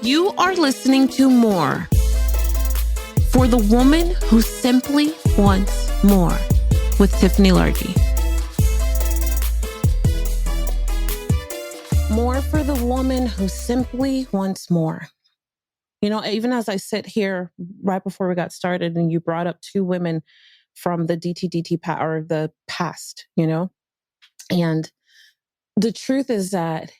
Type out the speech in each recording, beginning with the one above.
You are listening to More for the woman who simply wants more with Tiffany Largie. More for the woman who simply wants more. You know, even as I sit here right before we got started and you brought up two women from the or the past, you know, and the truth is that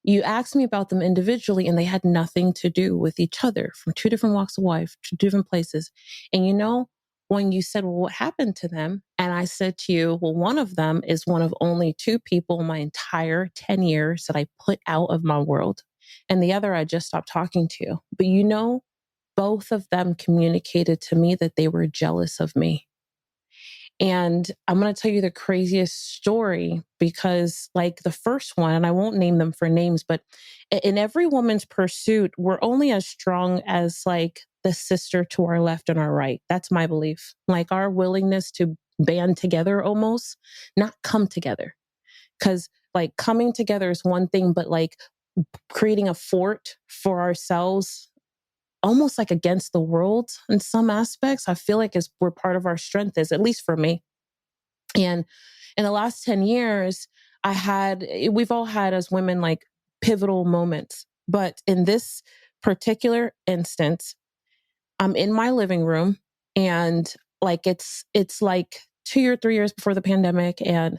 you asked me about them individually and they had nothing to do with each other, from two different walks of life, two different places. And you know, when you said, well, what happened to them? And I said to you, well, one of them is one of only two people in my entire 10 years that I put out of my world. And the other I just stopped talking to. But you know, both of them communicated to me that they were jealous of me. And I'm going to tell you the craziest story because, like the first one, and I won't name them for names, but in every woman's pursuit, we're only as strong as like the sister to our left and our right. That's my belief. Like our willingness to band together almost, not come together. Because like coming together is one thing, but like creating a fort for ourselves, almost like against the world in some aspects, I feel like is where part of our strength is, at least for me. And in the last 10 years, we've all had as women like pivotal moments. But in this particular instance, I'm in my living room and like it's like 2 or 3 years before the pandemic. And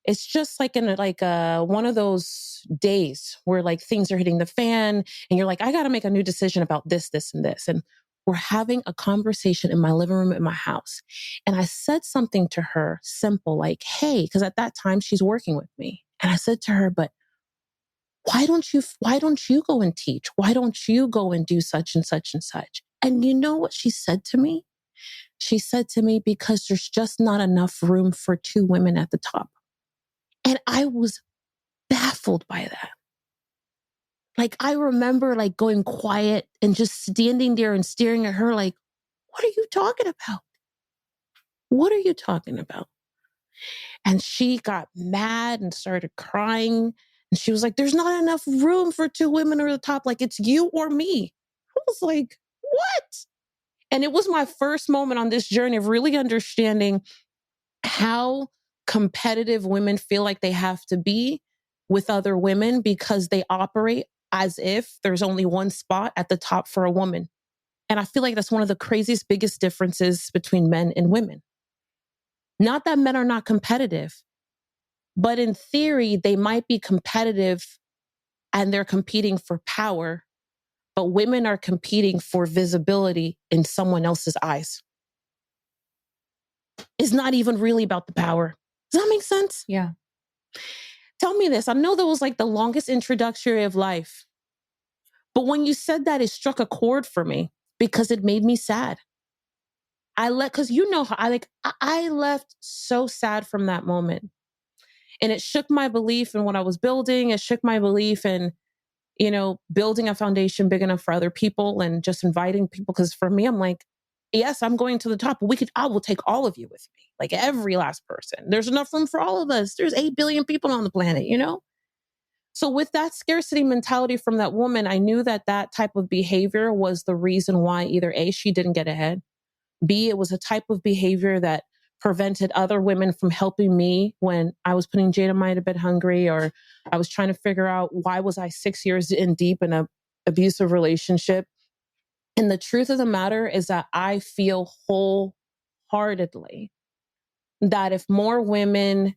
it's just like one of those days where like things are hitting the fan and you're like, I got to make a new decision about this, this, and this. And we're having a conversation in my living room in my house. And I said something to her simple, like, hey, because at that time she's working with me. And I said to her, but why don't you go and teach? Why don't you go and do such and such and such? And you know what she said to me? She said to me, because there's just not enough room for two women at the top. And I was baffled by that. Like, I remember like going quiet and just standing there and staring at her like, what are you talking about? What are you talking about? And she got mad and started crying. And she was like, there's not enough room for two women at the top. Like, it's you or me. I was like, what? And it was my first moment on this journey of really understanding how competitive women feel like they have to be with other women because they operate as if there's only one spot at the top for a woman. And I feel like that's one of the craziest, biggest differences between men and women. Not that men are not competitive, but in theory, they might be competitive and they're competing for power, but women are competing for visibility in someone else's eyes. It's not even really about the power. Does that make sense? Yeah. Tell me this. I know that was like the longest introductory of life. But when you said that, it struck a chord for me because it made me sad. Because you know how I left so sad from that moment. And it shook my belief in what I was building. It shook my belief in, you know, building a foundation big enough for other people and just inviting people. Because for me, I'm like, yes, I'm going to the top, but I will take all of you with me. Like every last person. There's enough room for all of us. There's 8 billion people on the planet, you know? So with that scarcity mentality from that woman, I knew that that type of behavior was the reason why either A, she didn't get ahead. B, it was a type of behavior that prevented other women from helping me when I was putting Jade in my bed hungry, or I was trying to figure out why was I 6 years in deep in an abusive relationship. And the truth of the matter is that I feel wholeheartedly that if more women,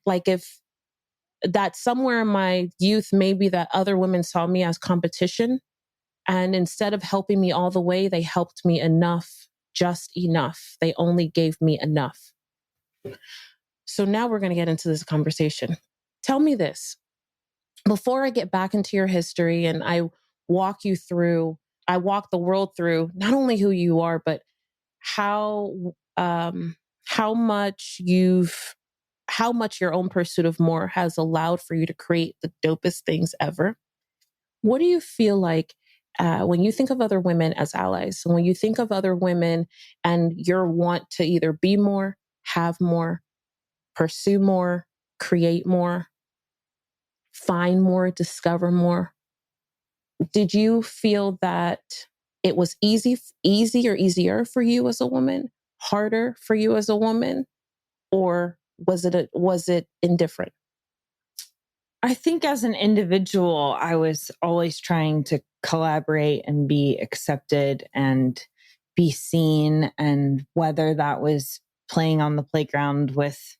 that somewhere in my youth, maybe that other women saw me as competition. And instead of helping me all the way, they helped me enough, just enough. They only gave me enough. So now we're going to get into this conversation. Tell me this. Before I get back into your history and I walk the world through not only who you are, but how much your own pursuit of more has allowed for you to create the dopest things ever. What do you feel like when you think of other women as allies? So when you think of other women and your want to either be more, have more, pursue more, create more, find more, discover more, did you feel that it was easy or easier for you as a woman, harder for you as a woman, or was it indifferent? I think as an individual, I was always trying to collaborate and be accepted and be seen. And whether that was playing on the playground with,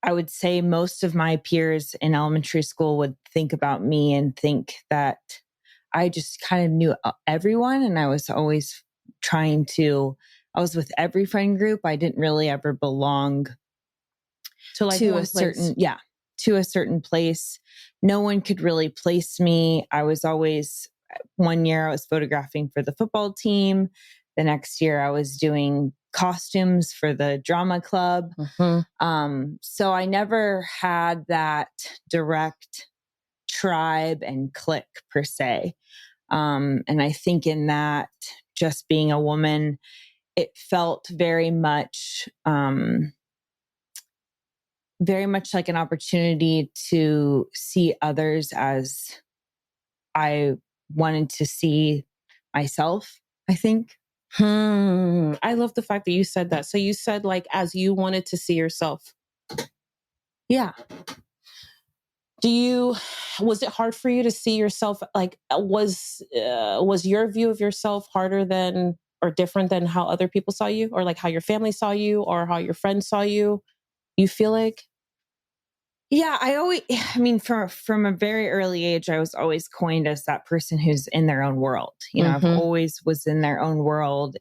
I would say most of my peers in elementary school would think about me and think that I just kind of knew everyone. And I was always I was with every friend group. I didn't really ever belong To like to one a place. to a certain place. No one could really place me. I was always, one year I was photographing for the football team. The next year I was doing costumes for the drama club. So I never had that direct tribe and clique per se. And I think in that, just being a woman, it felt very much like an opportunity to see others as I wanted to see myself, I think. I love the fact that you said that. So you said like as you wanted to see yourself. Yeah. Was it hard for you to see yourself? Like was your view of yourself harder than or different than how other people saw you, or like how your family saw you or how your friends saw you? You feel like? Yeah, from a very early age, I was always coined as that person who's in their own world. I've always was in their own world,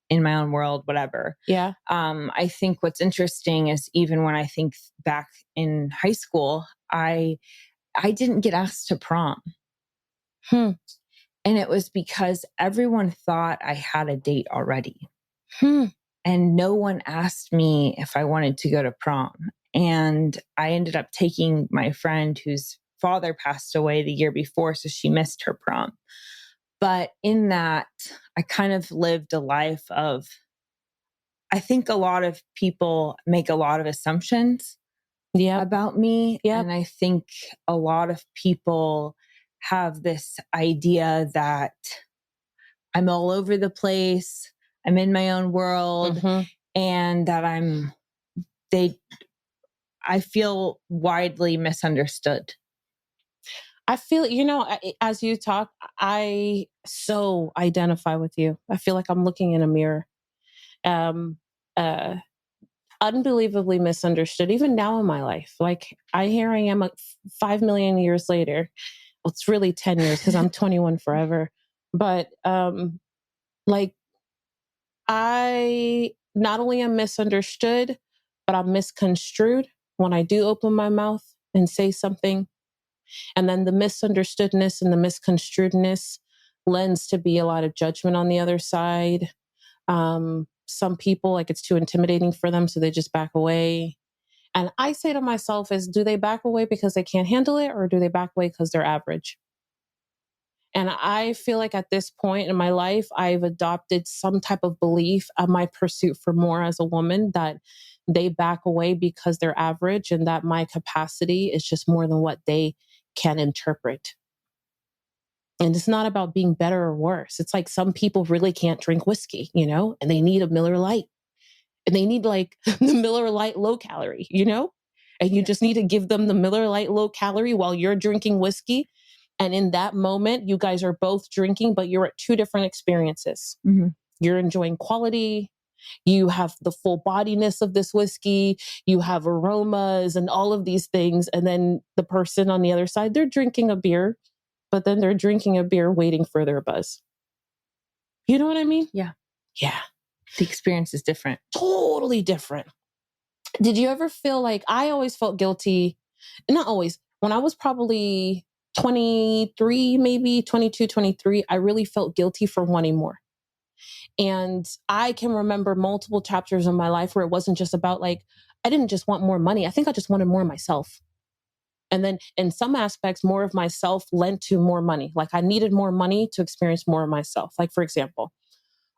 in my own world, whatever. Yeah. I think what's interesting is even when I think back in high school, I didn't get asked to prom. And it was because everyone thought I had a date already. And no one asked me if I wanted to go to prom. And I ended up taking my friend whose father passed away the year before, so she missed her prom. But in that, I kind of lived a life of, I think a lot of people make a lot of assumptions about me. Yep. And I think a lot of people have this idea that I'm all over the place, I'm in my own world, and that I feel widely misunderstood. I feel, as you talk, I so identify with you. I feel like I'm looking in a mirror. Unbelievably misunderstood, even now in my life. Like here I am 5 million years later. Well, it's really 10 years because I'm 21 forever. But like I not only am misunderstood, but I'm misconstrued when I do open my mouth and say something. And then the misunderstoodness and the misconstruedness lends to be a lot of judgment on the other side. Some people, like it's too intimidating for them, so they just back away. And I say to myself do they back away because they can't handle it, or do they back away because they're average? And I feel like at this point in my life, I've adopted some type of belief of my pursuit for more as a woman, that they back away because they're average and that my capacity is just more than what they can interpret. And it's not about being better or worse. It's like some people really can't drink whiskey, and they need a Miller Lite. And they need like the Miller Lite low calorie, And you just need to give them the Miller Lite low calorie while you're drinking whiskey. And in that moment, you guys are both drinking, but you're at two different experiences. You're enjoying quality. You have the full bodiness of this whiskey. You have aromas and all of these things. And then the person on the other side, they're drinking a beer, but then they're drinking a beer waiting for their buzz. You know what I mean? Yeah. Yeah. The experience is different. Totally different. Did you ever feel like, I always felt guilty, not always, when I was probably 23, maybe 22, 23, I really felt guilty for wanting more. And I can remember multiple chapters in my life where it wasn't just about like, I didn't just want more money. I think I just wanted more of myself. And then in some aspects, more of myself lent to more money. Like I needed more money to experience more of myself. Like for example,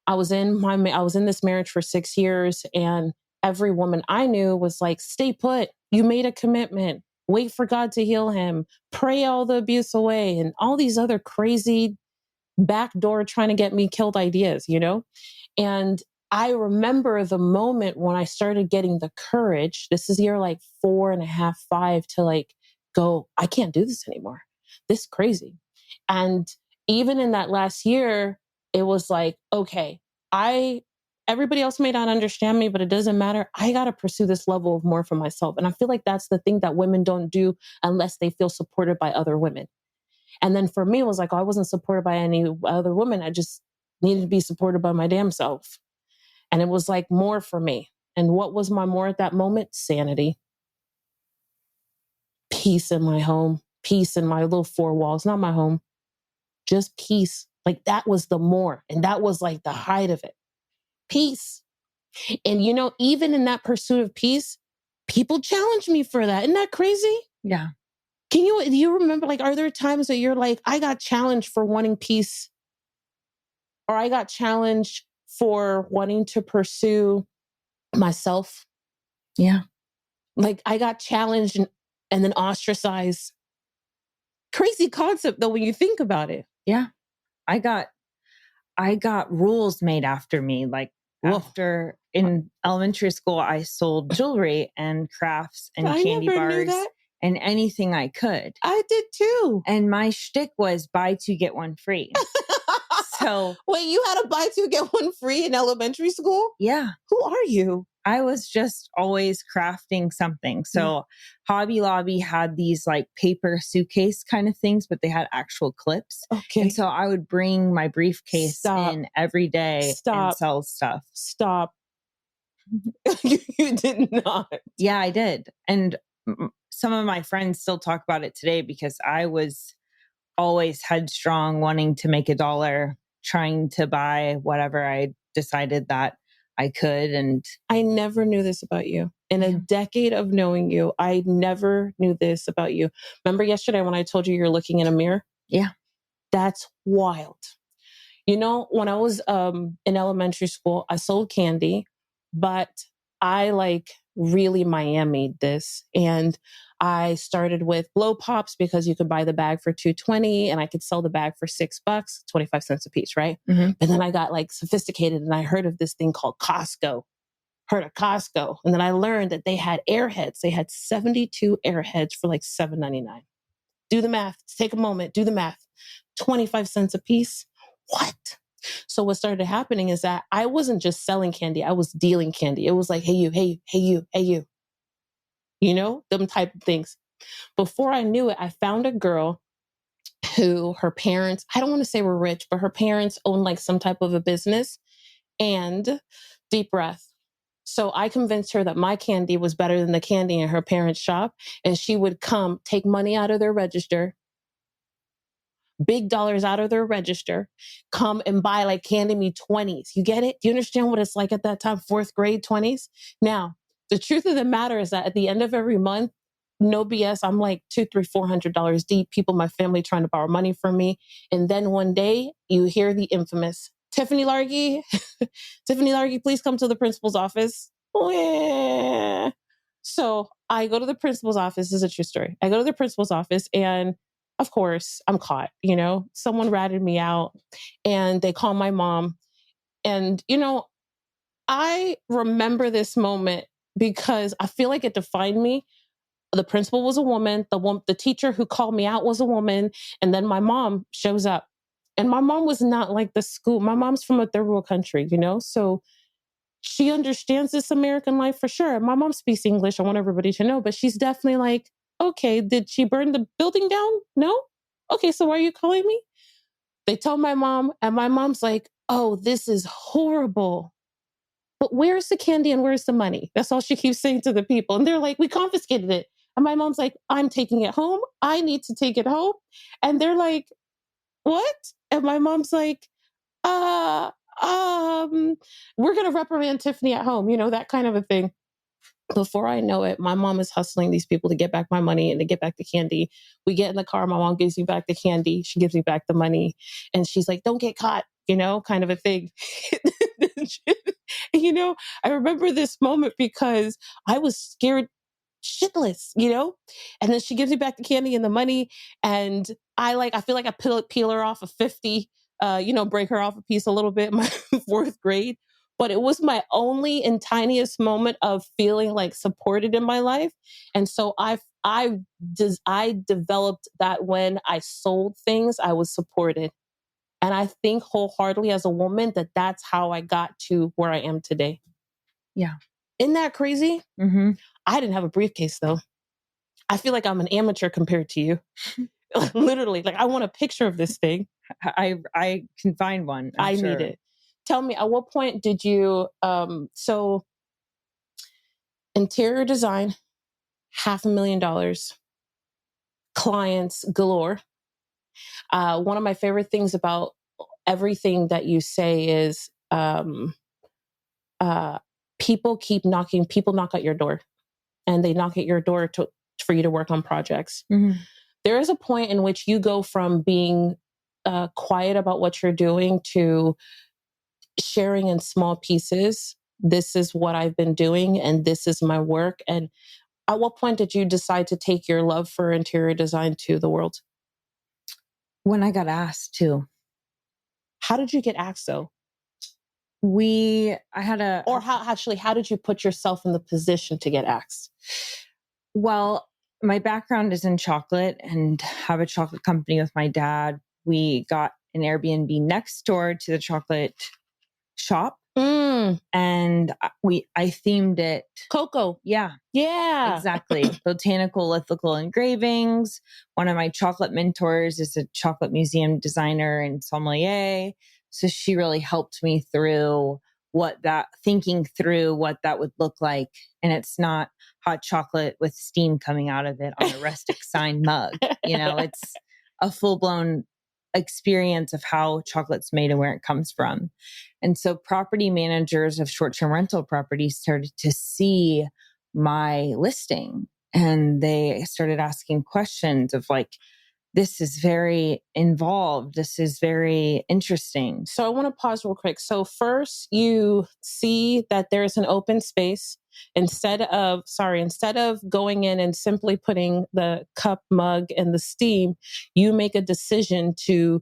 I was in this marriage for 6 years, and every woman I knew was like, stay put. You made a commitment. wait for God to heal him, pray all the abuse away, and all these other crazy backdoor trying to get me killed ideas, you know? And I remember the moment when I started getting the courage. This is year like 4.5, 5, to like go, I can't do this anymore. This is crazy. And even in that last year, it was like, okay, everybody else may not understand me, but it doesn't matter. I got to pursue this level of more for myself. And I feel like that's the thing that women don't do unless they feel supported by other women. And then for me, it was like, I wasn't supported by any other woman. I just needed to be supported by my damn self. And it was like more for me. And what was my more at that moment? Sanity. Peace in my home. Peace in my little four walls. Not my home. Just peace. Like that was the more. And that was like the height of it. Peace. And you know, even in that pursuit of peace, people challenge me for that. Isn't that crazy? Yeah. Do you remember, like, are there times that you're like, I got challenged for wanting peace, or I got challenged for wanting to pursue myself? Yeah. Like I got challenged and then ostracized. Crazy concept though, when you think about it. Yeah. I got rules made after me. Like after in elementary school, I sold jewelry and crafts and candy bars and anything I could. I did too. And my shtick was buy two, get one free. So wait, you had a buy two, get one free in elementary school? Yeah. Who are you? I was just always crafting something. So Hobby Lobby had these like paper suitcase kind of things, but they had actual clips. Okay. And so I would bring my briefcase in every day and sell stuff. Stop. You did not. Yeah, I did. And some of my friends still talk about it today because I was always headstrong, wanting to make $1, trying to buy whatever I decided that I could. And I never knew this about you. In a decade of knowing you, I never knew this about you. Remember yesterday when I told you you're looking in a mirror? Yeah. That's wild. You know, when I was in elementary school, I sold candy, but I like really Miami'd this. And I started with blow pops because you could buy the bag for $2.20 and I could sell the bag for $6, 25 cents a piece, right? Mm-hmm. And then I got like sophisticated and I heard of this thing called Costco. Heard of Costco. And then I learned that they had airheads. They had 72 airheads for like $7.99. Do the math. Take a moment. Do the math. 25 cents a piece. What? So what started happening is that I wasn't just selling candy. I was dealing candy. It was like, hey, you, hey, you, hey, you, hey, you. You know, them type of things. Before I knew it, I found a girl who her parents, I don't want to say were rich, but her parents owned like some type of a business. And deep breath. So I convinced her that my candy was better than the candy in her parents' shop. And she would come take money out of their register, big dollars out of their register, come and buy like candy me 20s. You get it? Do you understand what it's like at that time? 4th grade 20s. Now, the truth of the matter is that at the end of every month, no BS, I'm like $200, $300, $400 deep. People, my family trying to borrow money from me. And then one day you hear the infamous Tiffany Largie, Tiffany Largie, please come to the principal's office. So I go to the principal's office. This is a true story. I go to the principal's office and of course I'm caught, you know, someone ratted me out and they call my mom. And, you know, I remember this moment because I feel like it defined me. The principal was a woman. The teacher who called me out was a woman. And then my mom shows up. And my mom was not like the school. My mom's from a third world country, you know? So she understands this American life for sure. My mom speaks English. I want everybody to know, but she's definitely like, okay, did she burn the building down? No? Okay, so why are you calling me? They tell my mom, and my mom's like, oh, this is horrible. But where's the candy and where's the money? That's all she keeps saying to the people. And they're like, we confiscated it. And my mom's like, I'm taking it home. I need to take it home. And they're like, what? And my mom's like, uh, we're going to reprimand Tiffany at home, you know, that kind of a thing. Before I know it, my mom is hustling these people to get back my money and to get back the candy. We get in the car. My mom gives me back the candy. She gives me back the money. And she's like, don't get caught, you know, kind of a thing. You know, I remember this moment because I was scared shitless, And then she gives me back the candy and the money. And I feel like I peel her off a 50, break her off a piece a little bit in my fourth grade. But it was my only and tiniest moment of feeling like supported in my life. And so I developed that when I sold things, I was supported. And I think wholeheartedly as a woman that that's how I got to where I am today. Yeah. Isn't that crazy? Mm-hmm. I didn't have a briefcase though. I feel like I'm an amateur compared to you. Literally, like I want a picture of this thing. I can find one. I sure. need it. Tell me, at what point did you, so interior design, $500,000, clients galore. One of my favorite things about everything that you say is people knock at your door and they knock at your door for you to work on projects. Mm-hmm. There is a point in which you go from being quiet about what you're doing to sharing in small pieces. This is what I've been doing and this is my work. And at what point did you decide to take your love for interior design to the world? When I got asked to. How did you get asked though? How did you put yourself in the position to get asked? Well, my background is in chocolate and have a chocolate company with my dad. We got an Airbnb next door to the chocolate shop. And I themed it cocoa. Yeah. Yeah. Exactly. Botanical lithical engravings. One of my chocolate mentors is a chocolate museum designer and sommelier. So she really helped me through thinking through what that would look like. And it's not hot chocolate with steam coming out of it on a rustic sign mug. It's a full-blown experience of how chocolate's made and where it comes from. And so property managers of short-term rental properties started to see my listing and they started asking questions of like, this is very involved. This is very interesting. So I want to pause real quick. So first you see that there's an open space. Instead of going in and simply putting the cup, mug, and the steam, you make a decision to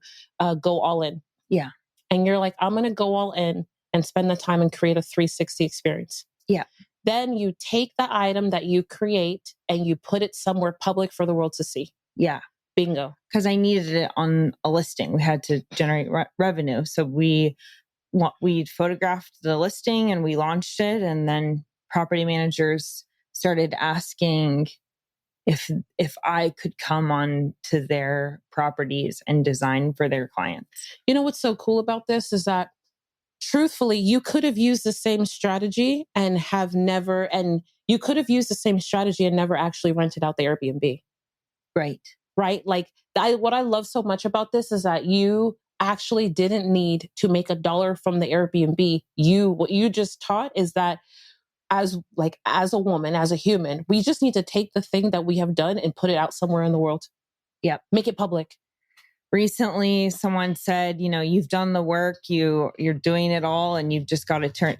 go all in. Yeah. And you're like, I'm going to go all in and spend the time and create a 360 experience. Yeah. Then you take the item that you create and you put it somewhere public for the world to see. Yeah. Bingo. Because I needed it on a listing. We had to generate revenue. So we photographed the listing and we launched it. And then property managers started asking if I could come on to their properties and design for their clients. You know what's so cool about this is that truthfully, you could have used the same strategy and never actually rented out the Airbnb. Right. Like what I love so much about this is that you actually didn't need to make $1 from the Airbnb. What you just taught is that as a woman, as a human, we just need to take the thing that we have done and put it out somewhere in the world. Yep. Make it public. Recently, someone said, you've done the work, you're doing it all, and you've just got to turn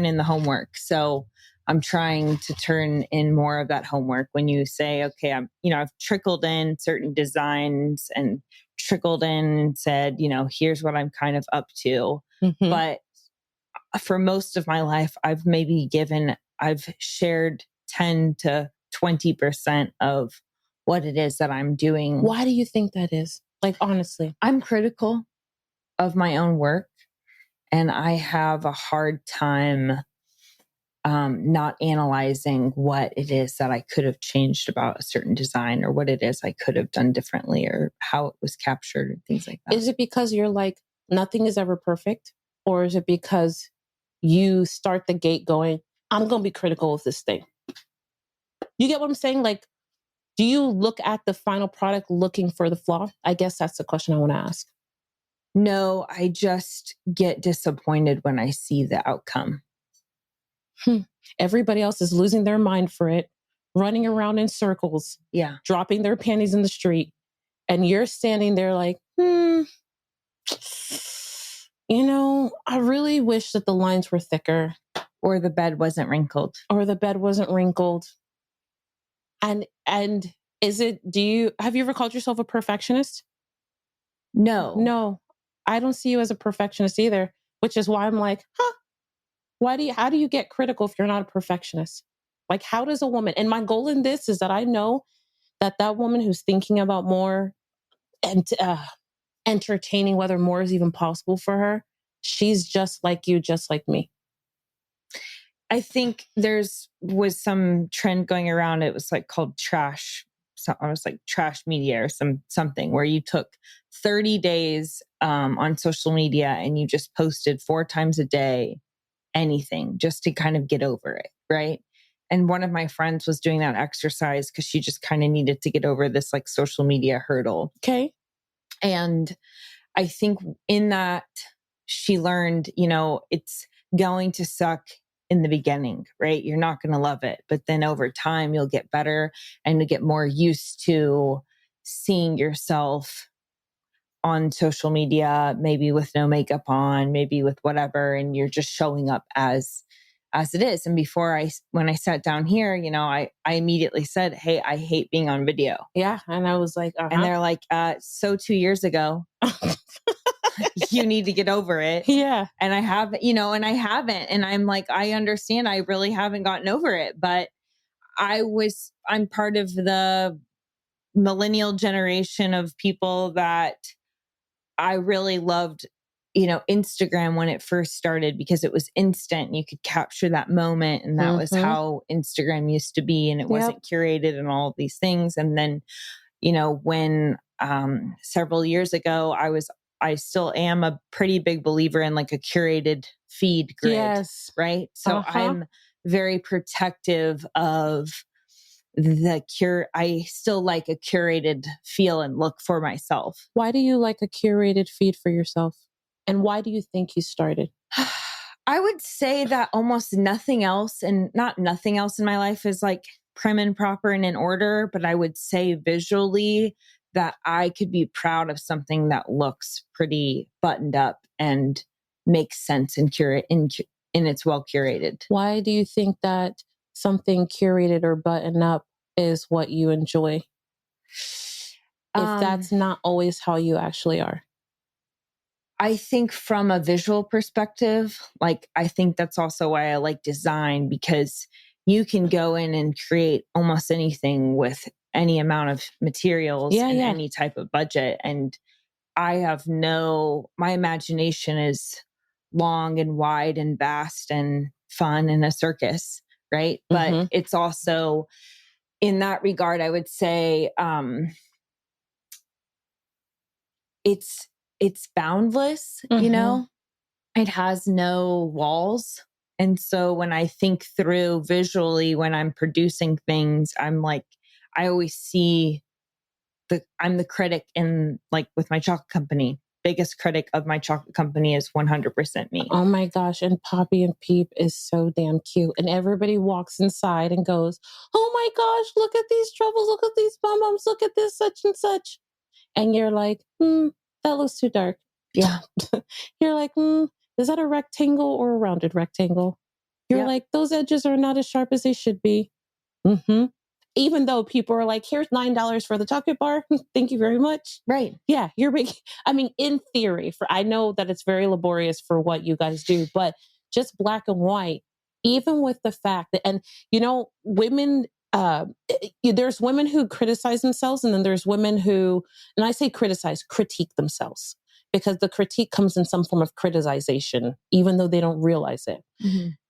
in the homework. So I'm trying to turn in more of that homework. When you say, okay, I've trickled in certain designs and trickled in and said, here's what I'm kind of up to. Mm-hmm. But for most of my life, I've shared 10 to 20% of what it is that I'm doing. Why do you think that is? Like, honestly, I'm critical of my own work and I have a hard time not analyzing what it is that I could have changed about a certain design or what it is I could have done differently or how it was captured and things like that. Is it because you're like, nothing is ever perfect? Or is it because you start the gate going, I'm going to be critical of this thing? You get what I'm saying? Like, do you look at the final product looking for the flaw? I guess that's the question I want to ask. No, I just get disappointed when I see the outcome. Everybody else is losing their mind for it, running around in circles, dropping their panties in the street. And you're standing there like, I really wish that the lines were thicker. Or the bed wasn't wrinkled. And have you ever called yourself a perfectionist? No. No, I don't see you as a perfectionist either, which is why I'm like, huh, how do you get critical if you're not a perfectionist? Like, how does a woman, and my goal in this is that I know that woman who's thinking about more and entertaining whether more is even possible for her, she's just like you, just like me. I think was some trend going around. It was like called trash. So I was like trash media or something where you took 30 days on social media and you just posted 4 times a day, anything just to kind of get over it. Right. And one of my friends was doing that exercise because she just kind of needed to get over this like social media hurdle. Okay. And I think in that she learned, it's going to suck in the beginning, right? You're not going to love it, but then over time you'll get better and to get more used to seeing yourself on social media, maybe with no makeup on, maybe with whatever, and you're just showing up as it is. And when I sat down here, I immediately said, "Hey, I hate being on video." Yeah. And I was like, And they're like, so 2 years ago, you need to get over it. Yeah. And I have, and I haven't. And I'm like, I understand I really haven't gotten over it, but I'm part of the millennial generation of people that I really loved, Instagram when it first started because it was instant. You could capture that moment. And that was how Instagram used to be. And it wasn't curated and all of these things. And then, when several years ago, I still am a pretty big believer in like a curated feed grid. Yes. Right. So I'm very protective of I still like a curated feel and look for myself. Why do you like a curated feed for yourself? And why do you think you started? I would say that almost nothing else, and not nothing else in my life is like prim and proper and in order, but I would say visually that I could be proud of something that looks pretty buttoned up and makes sense and it's well curated. Why do you think that something curated or buttoned up is what you enjoy? If that's not always how you actually are. I think from a visual perspective, like I think that's also why I like design, because you can go in and create almost anything with any amount of materials and any type of budget. And my imagination is long and wide and vast and fun and a circus, right? But it's also in that regard, I would say, it's boundless, it has no walls. And so when I think through visually, when I'm producing things, I'm like, I always see I'm the critic in like with my chocolate company. Biggest critic of my chocolate company is 100% me. Oh my gosh. And Poppy and Peep is so damn cute. And everybody walks inside and goes, oh my gosh, look at these troubles. Look at these bum-bums. Look at this such and such. And you're like, that looks too dark. Yeah. You're like, is that a rectangle or a rounded rectangle? You're like, those edges are not as sharp as they should be. Even though people are like, here's $9 for the chocolate bar. Thank you very much. Right. Yeah. You're big. I mean, in theory, I know that it's very laborious for what you guys do, but just black and white, even with the fact that, and women, there's women who criticize themselves, and then there's women who, and I say critique themselves, because the critique comes in some form of criticization, even though they don't realize it.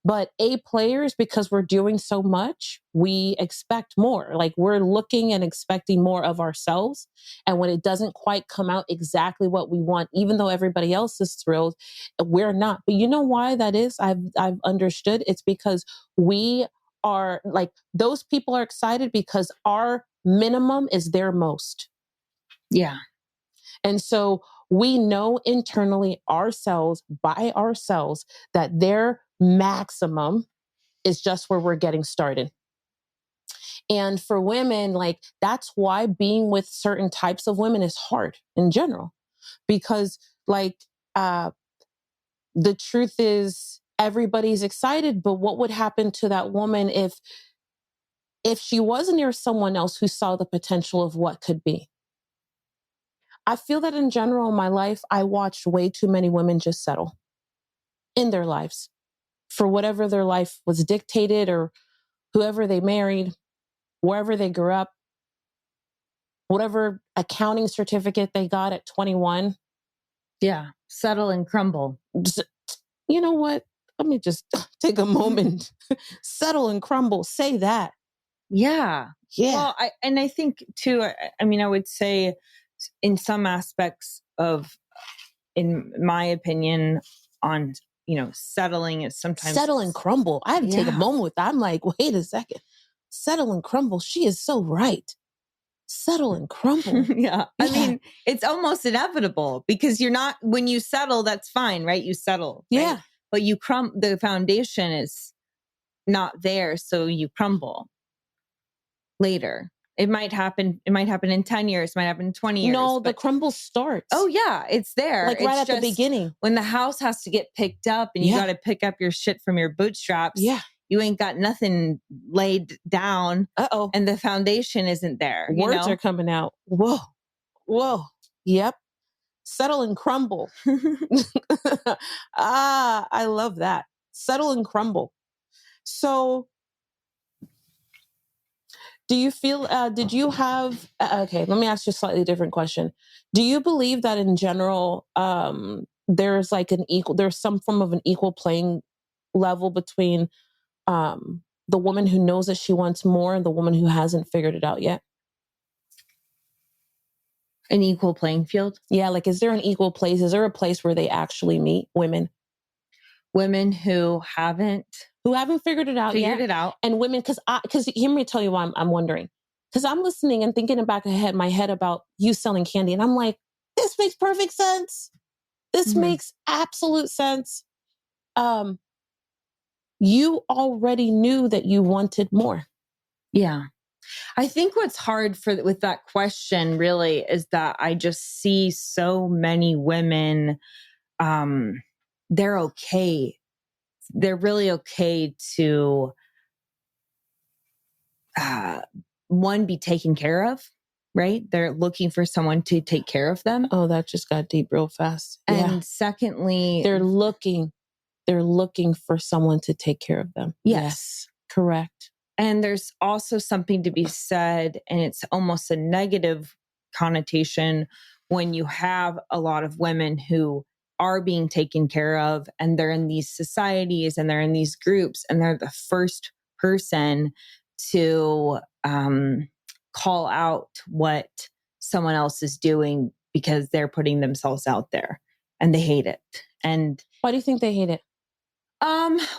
But A players, because we're doing so much, we expect more. Like we're looking and expecting more of ourselves. And when it doesn't quite come out exactly what we want, even though everybody else is thrilled, we're not. But you know why that is? I've understood. It's because we are like, those people are excited because our minimum is their most. Yeah. And so we know internally ourselves, by ourselves, that their maximum is just where we're getting started. And for women, like that's why being with certain types of women is hard in general, because like the truth is everybody's excited, but what would happen to that woman if if she was near someone else who saw the potential of what could be. I feel that in general in my life, I watched way too many women just settle in their lives for whatever their life was dictated or whoever they married, wherever they grew up, whatever accounting certificate they got at 21. Yeah. Settle and crumble. You know what? Let me just take a moment. Settle and crumble. Say that. Yeah. Yeah. Well, I think too, I mean, I would say in some aspects of, in my opinion, on, settling is sometimes. Settle and crumble. I had to take a moment with that. I'm like, wait a second. Settle and crumble. She is so right. Settle and crumble. Yeah. I mean, it's almost inevitable because when you settle, that's fine, right? You settle. Right? Yeah. But the foundation is not there. So you crumble later. It might happen in 10 years, might happen in 20 years. No, the crumble starts. Oh yeah, it's there. Like right at the beginning. When the house has to get picked up and you got to pick up your shit from your bootstraps. Yeah. You ain't got nothing laid down. Uh-oh. And the foundation isn't there. Words are coming out. Whoa. Yep. Settle and crumble. I love that. Settle and crumble. So do you feel, did you have, okay, let me ask you a slightly different question. Do you believe that in general, there's some form of an equal playing level between the woman who knows that she wants more and the woman who hasn't figured it out yet? An equal playing field? Yeah, like is there an equal place? Is there a place where they actually meet women? Women who haven't figured it out yet. And women, because hear me tell you why I'm wondering. Because I'm listening and thinking back ahead my head about you selling candy. And I'm like, this makes perfect sense. This makes absolute sense. You already knew that you wanted more. Yeah. I think what's hard with that question really is that I just see so many women, they're okay. They're really okay to, one, be taken care of, right? They're looking for someone to take care of them. Oh, that just got deep real fast. And secondly, they're looking for someone to take care of them. Yes. Correct. And there's also something to be said, and it's almost a negative connotation when you have a lot of women who are being taken care of and they're in these societies and they're in these groups and they're the first person to call out what someone else is doing because they're putting themselves out there and they hate it. And why do you think they hate it?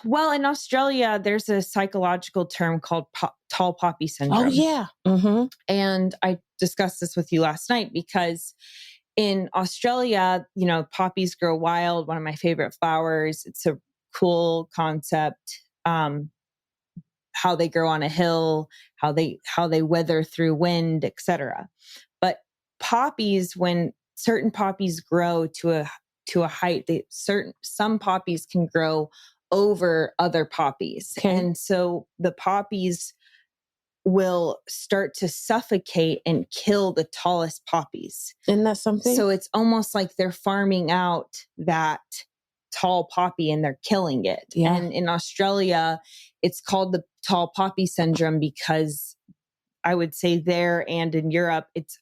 Well, in Australia, there's a psychological term called tall poppy syndrome. Oh, yeah. Mm-hmm. And I discussed this with you last night because in Australia, poppies grow wild, one of my favorite flowers. It's a cool concept. How they grow on a hill, how they weather through wind, etc. But poppies, when certain poppies grow to a height, some poppies can grow over other poppies. Okay. And so the poppies will start to suffocate and kill the tallest poppies. Isn't that something? So it's almost like they're farming out that tall poppy and they're killing it. Yeah. And in Australia, it's called the tall poppy syndrome because I would say there and in Europe, it's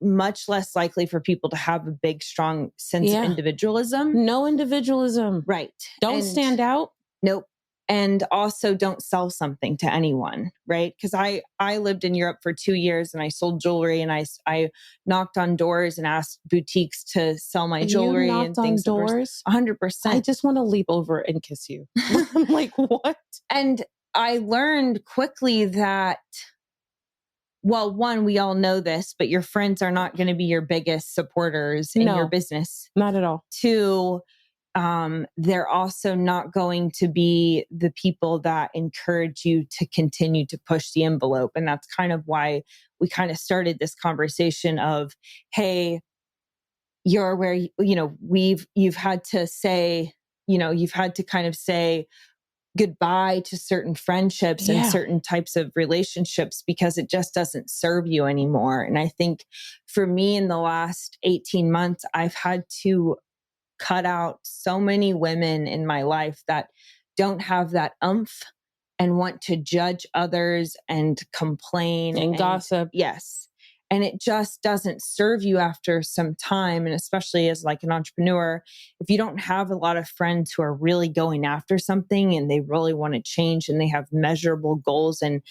much less likely for people to have a big, strong sense of individualism. No individualism. Right. Don't stand out. Nope. And also don't sell something to anyone, right? Because I lived in Europe for 2 years and I sold jewelry and I knocked on doors and asked boutiques to sell my jewelry. You knocked on doors? 100%. I just want to leap over and kiss you. I'm like, what? And I learned quickly that, well, one, we all know this, but your friends are not going to be your biggest supporters in your business. Not at all. Two, they're also not going to be the people that encourage you to continue to push the envelope. And that's kind of why we kind of started this conversation of, hey, you're where, you've had to say, you've had to kind of say, goodbye to certain friendships and certain types of relationships because it just doesn't serve you anymore. And I think for me in the last 18 months, I've had to cut out so many women in my life that don't have that oomph and want to judge others and complain and gossip. Yes. And it just doesn't serve you after some time. And especially as like an entrepreneur, if you don't have a lot of friends who are really going after something and they really want to change and they have measurable goals and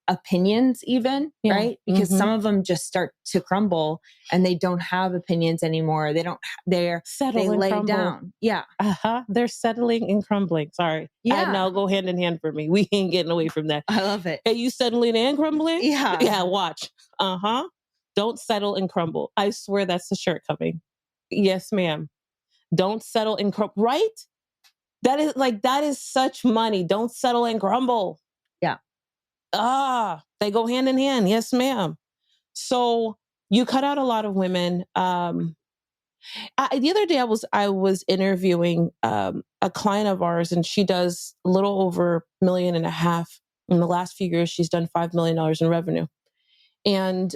opinions even, right? Because some of them just start to crumble and they don't have opinions anymore. They lay down. Yeah. They're settling and crumbling. Sorry. Yeah. I know, go hand in hand for me. We ain't getting away from that. I love it. Hey, you settling and crumbling? Yeah. Yeah, watch. Don't settle and crumble. I swear that's the shirt coming. Yes, ma'am. Don't settle and crumble. Right? That is such money. Don't settle and crumble. Yeah. They go hand in hand. Yes, ma'am. So you cut out a lot of women. The other day I was interviewing a client of ours, and she does a little over $1.5 million. In the last few years, she's done $5 million in revenue. And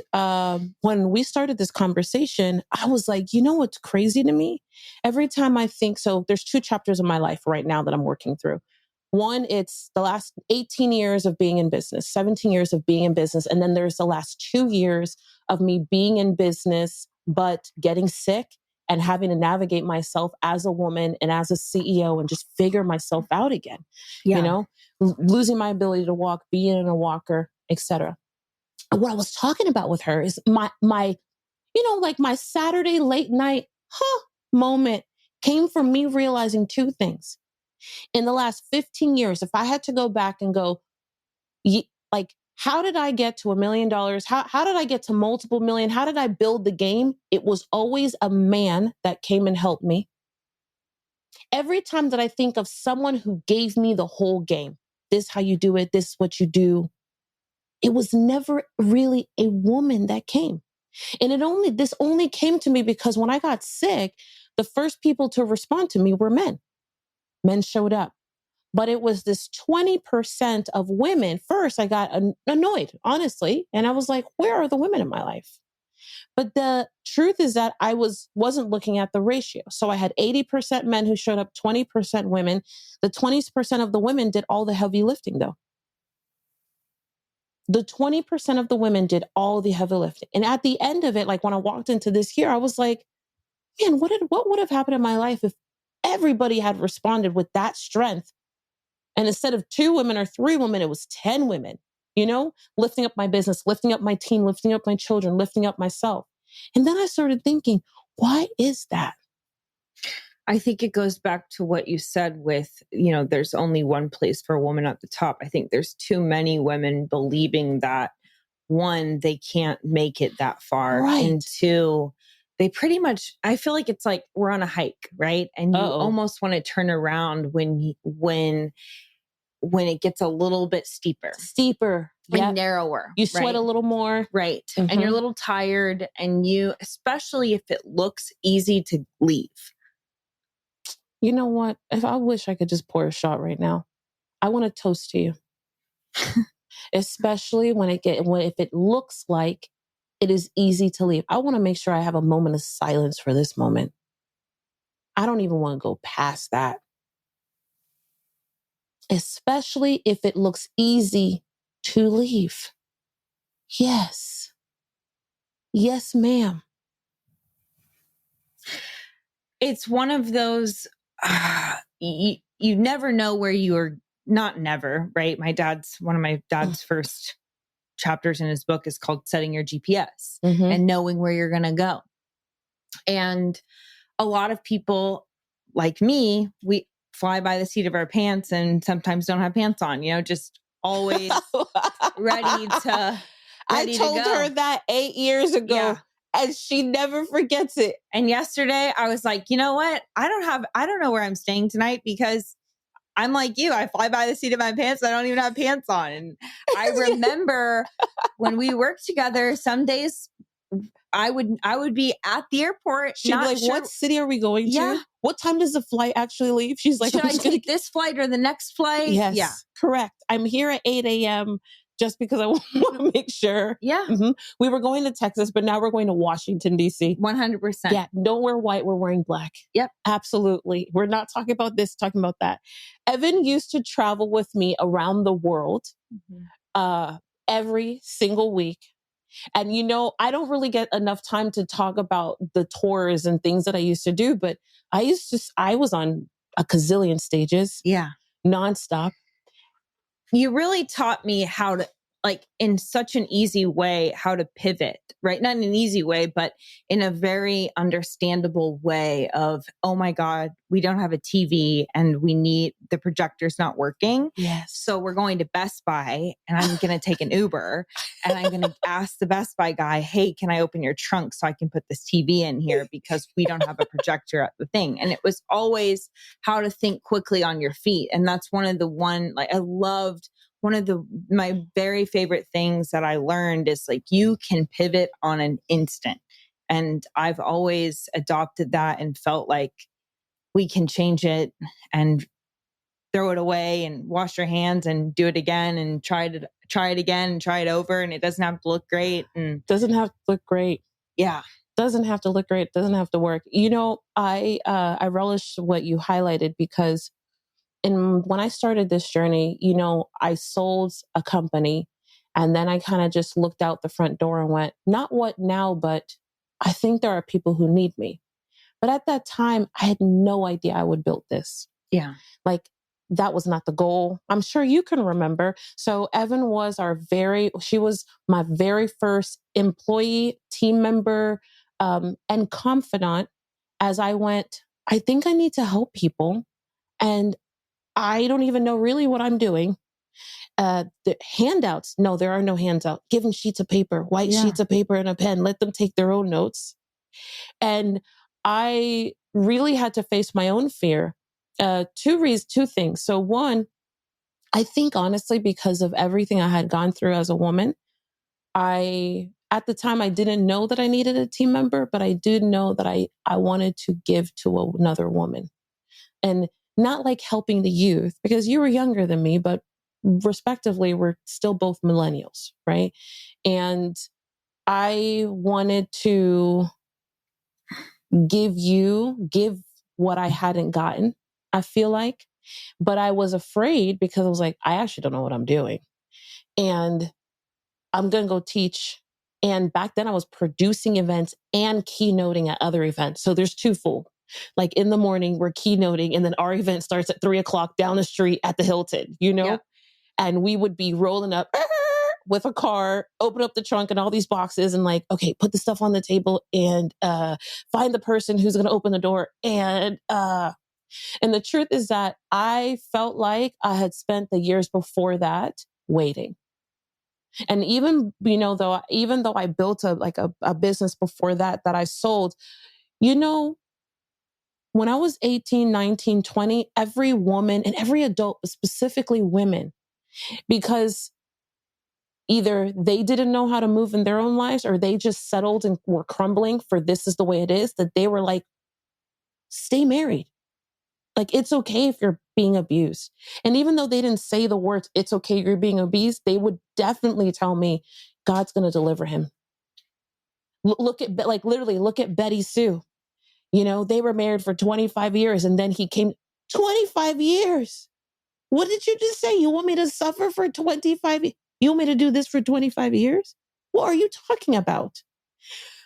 when we started this conversation, I was like, you know what's crazy to me? Every time I think, so there's 2 chapters of my life right now that I'm working through. One, it's the last 18 years of being in business, 17 years of being in business. And then there's the last 2 years of me being in business, but getting sick and having to navigate myself as a woman and as a CEO and just figure myself out again, losing my ability to walk, being in a walker, etc. What I was talking about with her is my my Saturday late night moment came from me realizing 2 things. In the last 15 years, if I had to go back and go, how did I get to $1 million? How did I get to multiple million? How did I build the game? It was always a man that came and helped me. Every time that I think of someone who gave me the whole game, this is how you do it, this is what you do, it was never really a woman that came. And this only came to me because when I got sick, the first people to respond to me were men. Men showed up. But it was this 20% of women. First, I got annoyed, honestly. And I was like, where are the women in my life? But the truth is that I wasn't looking at the ratio. So I had 80% men who showed up, 20% women. The 20% of the women did all the heavy lifting, though. The 20% of the women did all the heavy lifting. And at the end of it, like when I walked into this year, I was like, man, what would have happened in my life if everybody had responded with that strength? And instead of 2 women or 3 women, it was 10 women, lifting up my business, lifting up my team, lifting up my children, lifting up myself. And then I started thinking, why is that? I think it goes back to what you said with, there's only one place for a woman at the top. I think there's too many women believing that, 1, they can't make it that far. Right. And 2, they pretty much, I feel like it's like we're on a hike, right? And you almost want to turn around when it gets a little bit steeper and narrower. You sweat a little more. Right. Mm-hmm. And you're a little tired, and especially if it looks easy to leave. You know what? If I wish I could just pour a shot right now. I want to toast to you. Especially if it looks like it is easy to leave. I want to make sure I have a moment of silence for this moment. I don't even want to go past that. Especially if it looks easy to leave. Yes. Yes, ma'am. It's one of those, you never know where you're, not never, right? One of my dad's first chapters in his book is called Setting Your GPS and knowing where you're going to go. And a lot of people like me, we fly by the seat of our pants and sometimes don't have pants on, just always ready to I told her that 8 years ago. Yeah. And she never forgets it. And yesterday I was like, you know what? I don't know where I'm staying tonight because I'm like you. I fly by the seat of my pants. I don't even have pants on. And I remember when we worked together, some days I would be at the airport. She'd be like, what city are we going to? Yeah. what time does the flight actually leave? She's like, should I take this flight or the next flight? Yes, yeah, correct. I'm here at 8 a.m. just because I want to make sure. Yeah. We were going to Texas, but now we're going to Washington, D.C. 100%. Yeah, don't wear white. We're wearing black. Yep. Absolutely. We're not talking about this, talking about that. Evane used to travel with me around the world every single week. And, you know, I don't really get enough time to talk about the tours and things that I used to do, but I was on a gazillion stages. Yeah. Nonstop. You really taught me how to, like, in such an easy way, how to pivot, right? Not in an easy way, but in a very understandable way of, oh my God, we don't have a TV and the projector's not working. Yes. So we're going to Best Buy and I'm going to take an Uber and I'm going to ask the Best Buy guy, hey, can I open your trunk so I can put this TV in here because we don't have a projector at the thing. And it was always how to think quickly on your feet. And that's one of my very favorite things that I learned is like, you can pivot on an instant. And I've always adopted that and felt like we can change it and throw it away and wash your hands and do it again and try it again and try it over. And it doesn't have to look great. And doesn't have to look great. Yeah. Doesn't have to look great. Doesn't have to work. You know, I relish what you highlighted because when I started this journey, you know, I sold a company and then I kind of just looked out the front door and went, not what now, but I think there are people who need me. But at that time, I had no idea I would build this. Yeah. Like that was not the goal. I'm sure you can remember. So Evane was she was my very first employee, team member, and confidant as I went, I think I need to help people. And I don't even know really what I'm doing. The handouts, no, there are no handouts. Give them sheets of paper, white sheets of paper and a pen. Let them take their own notes. And I really had to face my own fear. Two things. So one, I think honestly, because of everything I had gone through as a woman, at the time, I didn't know that I needed a team member, but I did know that I wanted to give to another woman. And not like helping the youth because you were younger than me, but respectively, we're still both millennials, right? And I wanted to give what I hadn't gotten, I feel like. But I was afraid because I was like, I actually don't know what I'm doing. And I'm going to go teach. And back then I was producing events and keynoting at other events. So there's twofold. Like in the morning, we're keynoting and then our event starts at 3:00 down the street at the Hilton, you know? Yep. And we would be rolling up with a car, open up the trunk and all these boxes and like, okay, put the stuff on the table and find the person who's going to open the door. And the truth is that I felt like I had spent the years before that waiting. And even, you know, even though I built a business before that I sold, you know, when I was 18, 19, 20, every woman and every adult, but specifically women, because either they didn't know how to move in their own lives or they just settled and were crumbling for this is the way it is, that they were like, stay married. Like, it's okay if you're being abused. And even though they didn't say the words, it's okay you're being abused, they would definitely tell me, God's going to deliver him. Look at Betty Sue. You know, they were married for 25 years and then he came 25 years. What did you just say? You want me to suffer for 25 years? You want me to do this for 25 years? What are you talking about?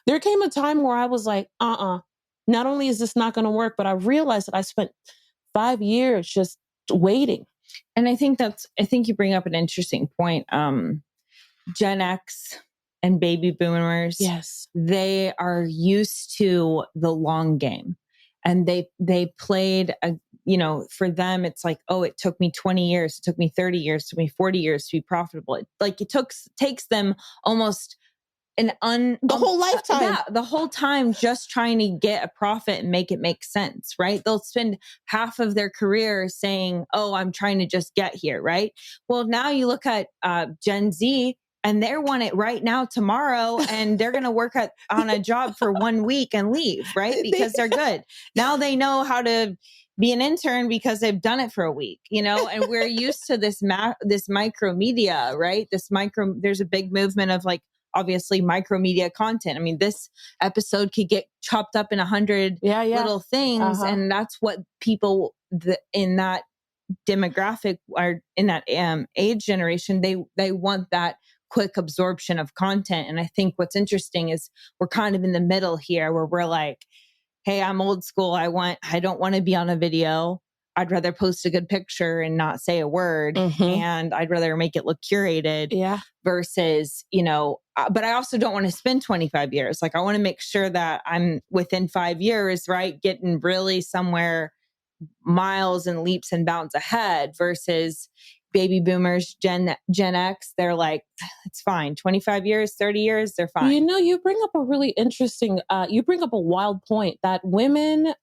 There came a time where I was like, not only is this not going to work, but I realized that I spent 5 years just waiting. And I think you bring up an interesting point. Gen X and baby boomers, yes, they are used to the long game and they played for them, it's like, oh, it took me 20 years, it took me 30 years, it took me 40 years to be profitable. Takes them almost the whole lifetime. The whole time just trying to get a profit and make it make sense, right? They'll spend half of their career saying, oh, I'm trying to just get here, right? Well, now you look at Gen Z, and they want it right now, tomorrow, and they're going to work on a job for 1 week and leave, right? Because they're good. Now they know how to be an intern because they've done it for a week, and we're used to this micro media, right? There's a big movement of like, obviously micro media content. I mean, this episode could get chopped up in 100 little things. And that's what people in that demographic or in that age generation, they want that quick absorption of content. And I think what's interesting is we're kind of in the middle here where we're like, hey, I'm old school. I don't want to be on a video. I'd rather post a good picture and not say a word. And I'd rather make it look curated versus, but I also don't want to spend 25 years. Like I want to make sure that I'm within 5 years, right? Getting really somewhere miles and leaps and bounds ahead versus baby boomers, Gen X. They're like, it's fine. 25 years, 30 years, they're fine. You bring up a really interesting, you bring up a wild point that women,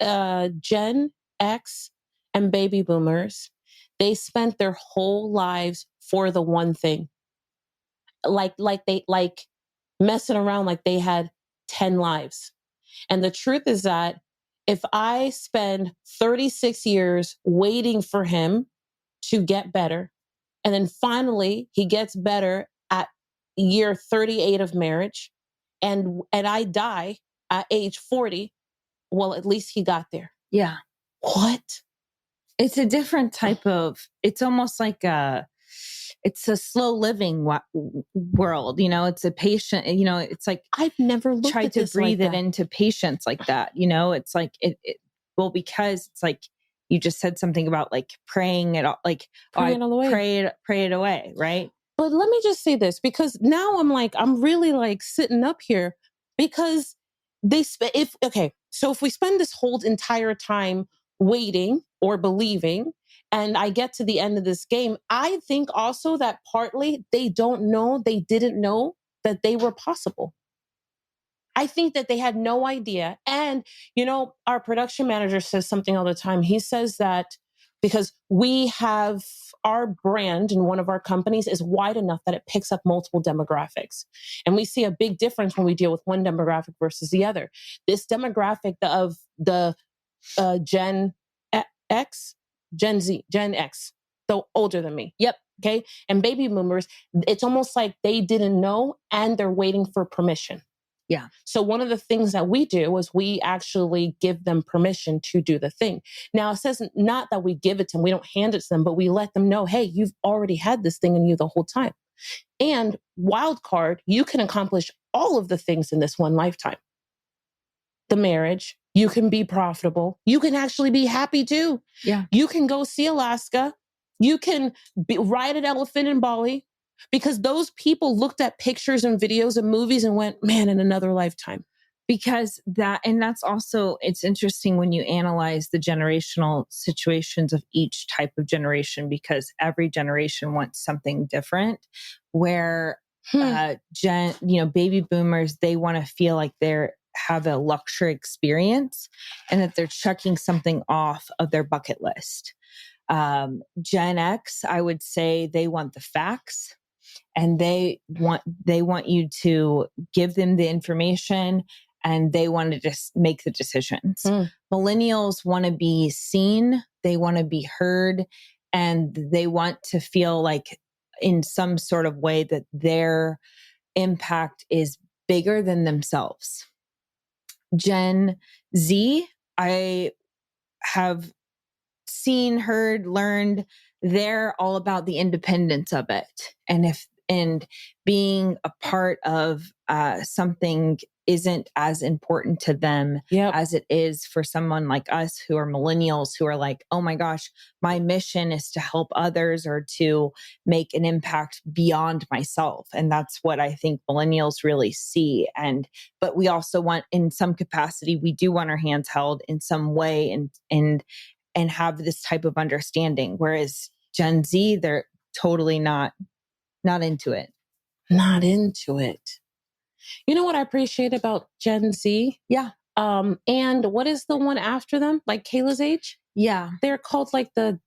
Gen X and baby boomers, they spent their whole lives for the one thing. Like messing around like they had 10 lives. And the truth is that if I spend 36 years waiting for him to get better, and then finally he gets better at year 38 of marriage, and I die at age 40, well, at least he got there. Yeah. What? It's a different type of, it's almost like it's a slow living world, it's a patient, it's like I've never looked tried at to this breathe like it that. into patience like that. It's like well, because it's like you just said something about like praying it all, like Pray it all away. pray it away, right? But let me just say this, because now I'm really like sitting up here because so if we spend this whole entire time waiting or believing, and I get to the end of this game, I think also that partly they didn't know that they were possible. I think that they had no idea. And, our production manager says something all the time. He says that because we have our brand in one of our companies is wide enough that it picks up multiple demographics. And we see a big difference when we deal with one demographic versus the other. This demographic of the Gen X, Gen Z, Gen X, so older than me. Yep. Okay. And baby boomers, it's almost like they didn't know and they're waiting for permission. Yeah. So one of the things that we do is we actually give them permission to do the thing. Now, it says not that we give it to them, we don't hand it to them, but we let them know, hey, you've already had this thing in you the whole time. And wild card, you can accomplish all of the things in this one lifetime. The marriage, you can be profitable. You can actually be happy too. Yeah. You can go see Alaska. You can ride an elephant in Bali. Because those people looked at pictures and videos and movies and went, man, in another lifetime. Because that's also, it's interesting when you analyze the generational situations of each type of generation, because every generation wants something different. Where baby boomers, they want to feel like they have a luxury experience and that they're checking something off of their bucket list. Gen X, I would say they want the facts. And they want you to give them the information, and they want to just make the decisions. Millennials want to be seen, they want to be heard, and they want to feel like in some sort of way that their impact is bigger than themselves. Gen Z, I have seen, heard, learned, they're all about the independence of it. And being a part of something isn't as important to them as it is for someone like us who are millennials, who are like, oh my gosh, my mission is to help others or to make an impact beyond myself. And that's what I think millennials really see. But we also want, in some capacity, we do want our hands held in some way and have this type of understanding. Whereas Gen Z, they're totally not into it. Not into it. You know what I appreciate about Gen Z? Yeah. And what is the one after them? Like Kayla's age? Yeah. They're called like the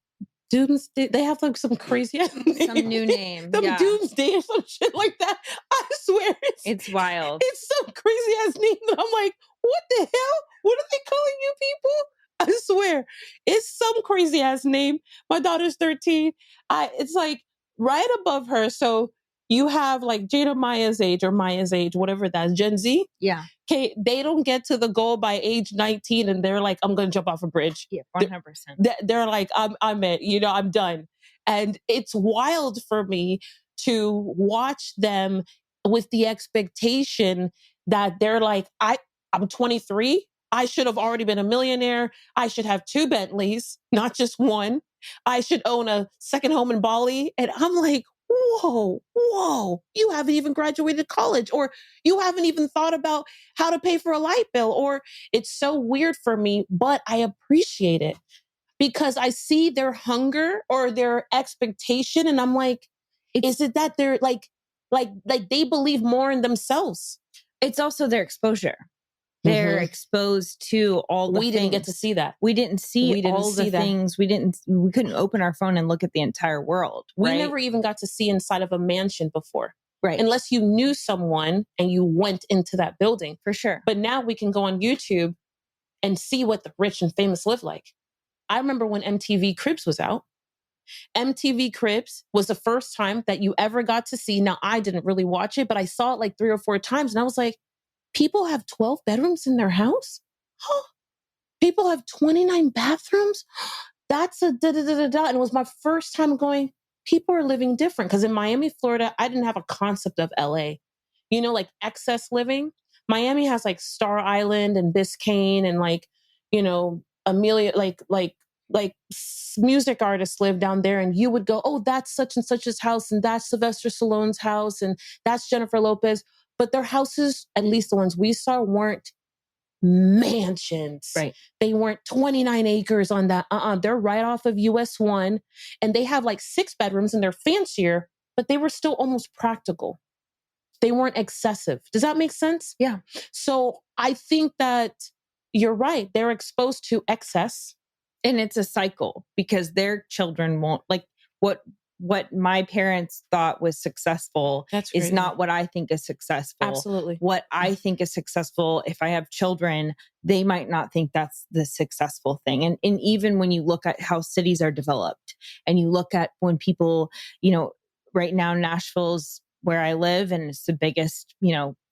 Doomsday. They have like some crazy some new name. Some Doomsday or some shit like that. I swear it's wild. It's some crazy ass name that I'm like, what the hell? What are they calling you people? I swear it's some crazy ass name. My daughter's 13. It's like right above her. So you have like Jada Maya's age or Maya's age, whatever that's Gen Z. Yeah. Okay, they don't get to the goal by age 19 and they're like, I'm going to jump off a bridge. Yeah, 100%. They're like, I'm it, I'm done. And it's wild for me to watch them with the expectation that they're like, I'm 23. I should have already been a millionaire. I should have 2 Bentleys, not just one. I should own a second home in Bali. And I'm like, whoa, you haven't even graduated college, or you haven't even thought about how to pay for a light bill, or it's so weird for me, but I appreciate it because I see their hunger or their expectation. And I'm like, is it that they're like they believe more in themselves? It's also their exposure. They're exposed to all the things. We didn't get to see that. We didn't see all the things. We couldn't open our phone and look at the entire world. We never even got to see inside of a mansion before. Right. Unless you knew someone and you went into that building. For sure. But now we can go on YouTube and see what the rich and famous live like. I remember when MTV Cribs was out. MTV Cribs was the first time that you ever got to see. Now, I didn't really watch it, but I saw it like 3 or 4 times. And I was like, people have 12 bedrooms in their house? Huh? People have 29 bathrooms? That's a da-da-da-da-da. And it was my first time going, people are living different. Because in Miami, Florida, I didn't have a concept of LA. Like excess living. Miami has like Star Island and Biscayne and like, Amelia, like music artists live down there, and you would go, oh, that's such and such's house, and that's Sylvester Stallone's house, and that's Jennifer Lopez. But their houses, at least the ones we saw, weren't mansions. Right. They weren't 29 acres on that. They're right off of US 1, and they have like 6 bedrooms, and they're fancier, but they were still almost practical. They weren't excessive. Does that make sense? Yeah. So I think that you're right. They're exposed to excess. And it's a cycle because their children won't like what my parents thought was successful is not what I think is successful. Absolutely. What I think is successful, if I have children, they might not think that's the successful thing. And even when you look at how cities are developed and you look at when people, right now Nashville's where I live and it's the biggest,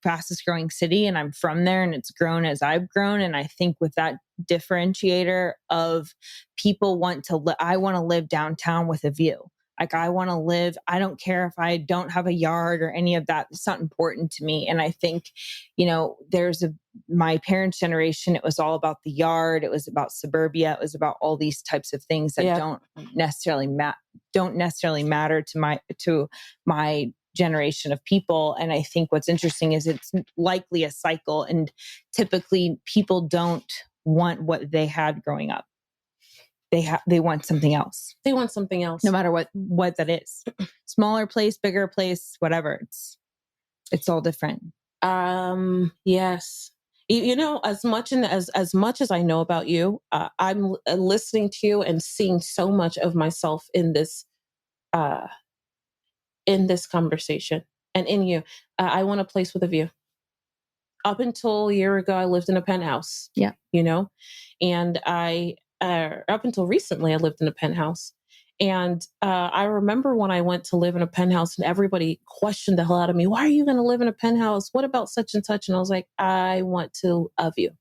fastest growing city, and I'm from there and it's grown as I've grown. And I think with that differentiator of people I want to live downtown with a view. Like I want to live, I don't care if I don't have a yard or any of that. It's not important to me. And I think, my parents' generation, it was all about the yard. It was about suburbia. It was about all these types of things that don't necessarily matter to my generation of people. And I think what's interesting is it's likely a cycle, and typically people don't want what they had growing up. They want something else. They want something else. No matter what that is. Smaller place, bigger place, whatever. It's all different. Yes. As much as I know about you, I'm listening to you and seeing so much of myself in this conversation and in you. I want a place with a view. Up until a year ago, I lived in a penthouse. Yeah. And up until recently, I lived in a penthouse. And I remember when I went to live in a penthouse and everybody questioned the hell out of me. Why are you going to live in a penthouse? What about such and such? And I was like, I want to a view.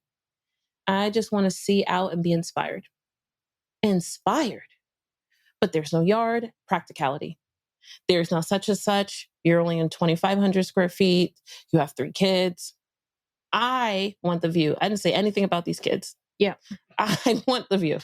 I just want to see out and be inspired. But there's no yard, practicality. There's no such and such. You're only in 2,500 square feet. You have 3 kids. I want the view. I didn't say anything about these kids. Yeah. I want the view.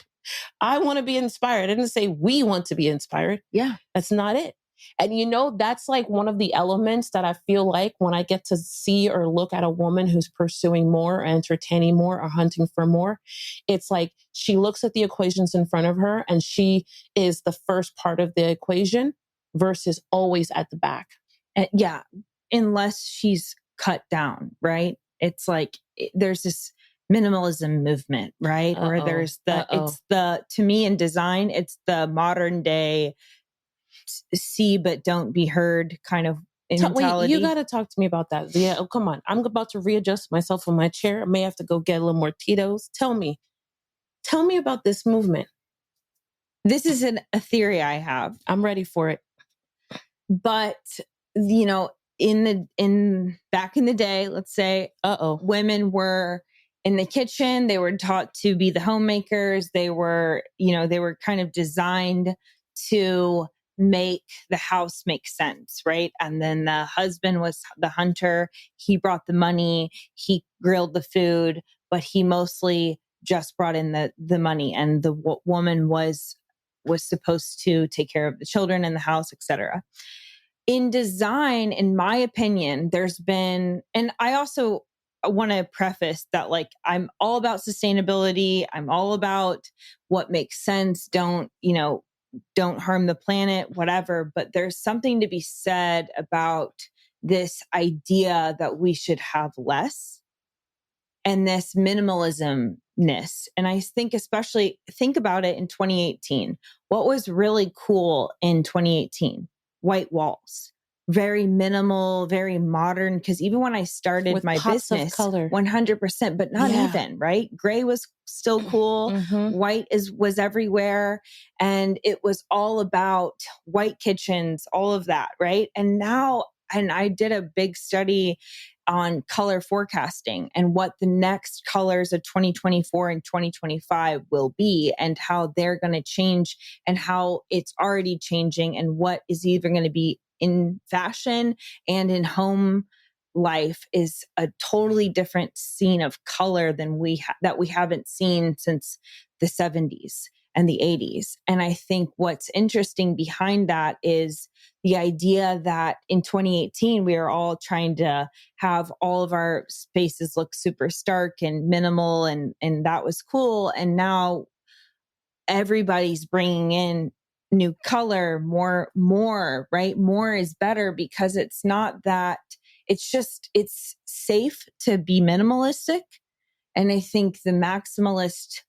I want to be inspired. I didn't say we want to be inspired. Yeah. That's not it. And that's like one of the elements that I feel like when I get to see or look at a woman who's pursuing more, or entertaining more, or hunting for more, it's like she looks at the equations in front of her and she is the first part of the equation versus always at the back. Yeah. Unless she's cut down, right? It's like there's this minimalism movement, right? Or there's it's to me in design, it's the modern day see but don't be heard kind of mentality. Wait, you got to talk to me about that. Yeah, come on. I'm about to readjust myself in my chair. I may have to go get a little more Tito's. Tell me about this movement. This is a theory I have. I'm ready for it. But, back in the day, let's say, women were in the kitchen. They were taught to be the homemakers. They were kind of designed to make the house make sense, right? And then the husband was the hunter. He brought the money. He grilled the food, but he mostly just brought in the money. And the woman was supposed to take care of the children in the house, etc. In design, in my opinion, there's been, and I also want to preface that, like, I'm all about sustainability. I'm all about what makes sense. Don't harm the planet, whatever. But there's something to be said about this idea that we should have less and this minimalismness. And I think especially think about it in 2018. What was really cool in 2018? White walls, very minimal, very modern. Because even when I started with my pops business, of color. 100%, but not even, right? Gray was still cool. Mm-hmm. White was everywhere. And it was all about white kitchens, all of that, right? And now, and I did a big study on color forecasting and what the next colors of 2024 and 2025 will be and how they're going to change and how it's already changing and what is either going to be in fashion and in home life is a totally different scene of color than that we haven't seen since the 70s and the 80s. And I think what's interesting behind that is the idea that in 2018, we are all trying to have all of our spaces look super stark and minimal, and that was cool. And now everybody's bringing in new color, more, right? More is better because it's not that, it's safe to be minimalistic. And I think the maximalist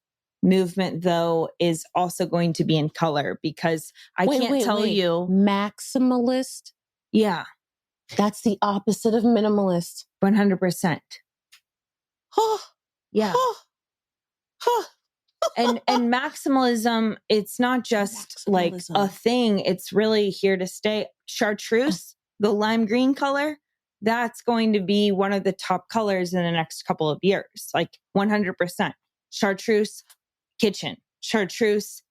movement, though, is also going to be in color because I can't tell you. Maximalist? Yeah. That's the opposite of minimalist. 100%. Yeah. And maximalism, it's not just like a thing. It's really here to stay. Chartreuse, the lime green color, that's going to be one of the top colors in the next couple of years. Like 100%. Chartreuse, kitchen, chartreuse,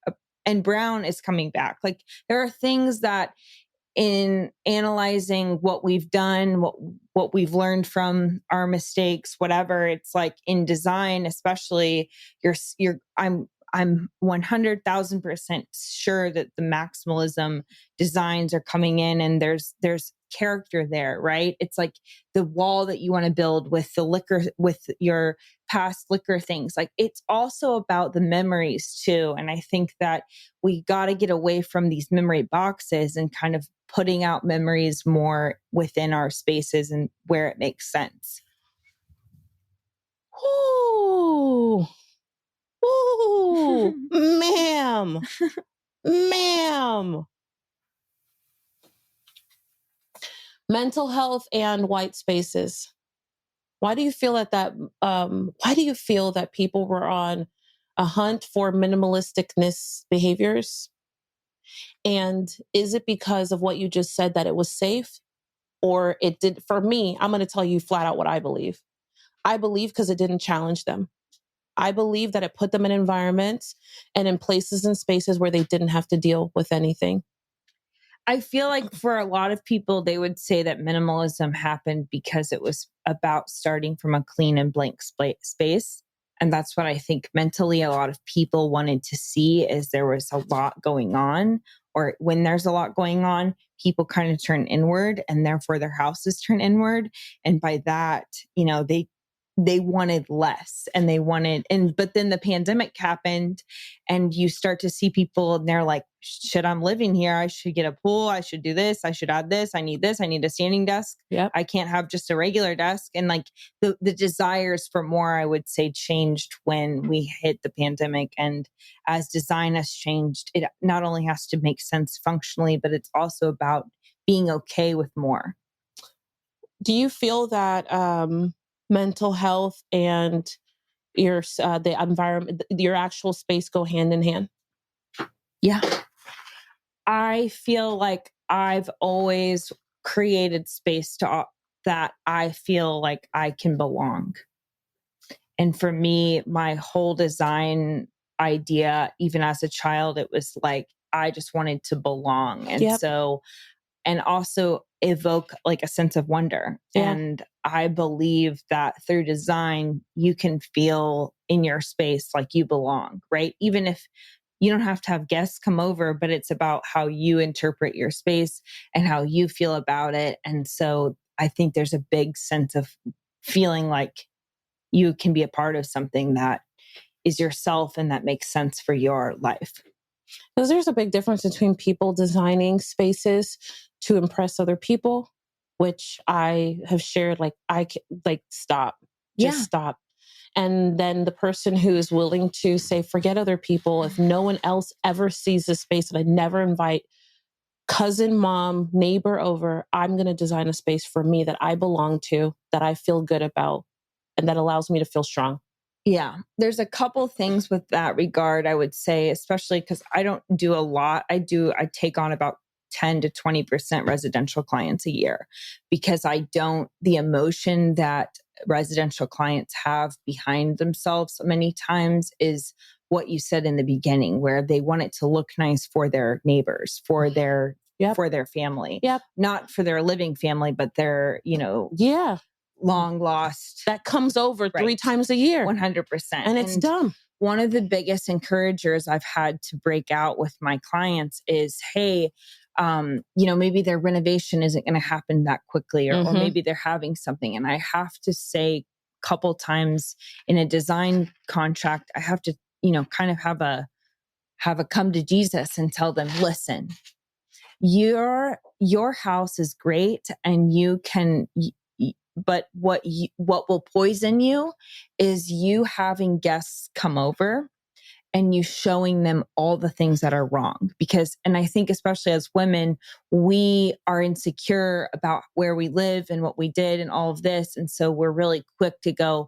and brown is coming back. Like there are things that in analyzing what we've done, what we've learned from our mistakes, whatever, it's like in design, especially I'm 100,000% sure that the maximalism designs are coming in and there's character there, right? It's like the wall that you want to build with the liquor, with your past liquor things. Like it's also about the memories too. And I think that we got to get away from these memory boxes and kind of putting out memories more within our spaces and where it makes sense. Ooh. Ooh, ma'am. Ma'am. Mental health and white spaces. Why do you feel why do you feel that people were on a hunt for minimalisticness behaviors? And is it because of what you just said that it was safe? Or it did? For me, I'm going to tell you flat out what I believe. I believe because it didn't challenge them. I believe that it put them in environments and in places and spaces where they didn't have to deal with anything. I feel like for a lot of people, they would say that minimalism happened because it was about starting from a clean and blank space. And that's what I think mentally a lot of people wanted to see is there was a lot going on, or when there's a lot going on, people kind of turn inward and therefore their houses turn inward. And by that, they wanted less and but then the pandemic happened and you start to see people and they're like, shit, I'm living here. I should get a pool. I should do this. I should add this. I need this. I need a standing desk. Yep. I can't have just a regular desk. And like the desires for more, I would say, changed when we hit the pandemic. And as design has changed, it not only has to make sense functionally, but it's also about being okay with more. Do you feel that mental health and the environment, your actual space go hand in hand? Yeah. I feel like I've always created space that I feel like I can belong. And for me, my whole design idea, even as a child, it was like, I just wanted to belong. And so, and also evoke like a sense of wonder. Yeah. And I believe that through design, you can feel in your space like you belong, right? Even if you don't have to have guests come over, but it's about how you interpret your space and how you feel about it. And so I think there's a big sense of feeling like you can be a part of something that is yourself and that makes sense for your life. Because there's a big difference between people designing spaces to impress other people, which I have shared, stop, just stop. And then the person who is willing to say, forget other people. If no one else ever sees this space and I never invite cousin, mom, neighbor over, I'm going to design a space for me that I belong to, that I feel good about, and that allows me to feel strong. Yeah, there's a couple things with that regard, I would say, especially because I don't do a lot. I take on about 10 to 20% residential clients a year because the emotion that residential clients have behind themselves many times is what you said in the beginning, where they want it to look nice for their neighbors, for their family, not for their living family, but their, long lost that comes over 3 times a year. 100%. And it's dumb. One of the biggest encouragers I've had to break out with my clients is, hey, maybe their renovation isn't going to happen that quickly, or maybe they're having something. And I have to say a couple times in a design contract, I have to, kind of have a come to Jesus and tell them, listen, your house is great and you can, but what will poison you is you having guests come over and you showing them all the things that are wrong. And I think especially as women, we are insecure about where we live and what we did and all of this. And so we're really quick to go,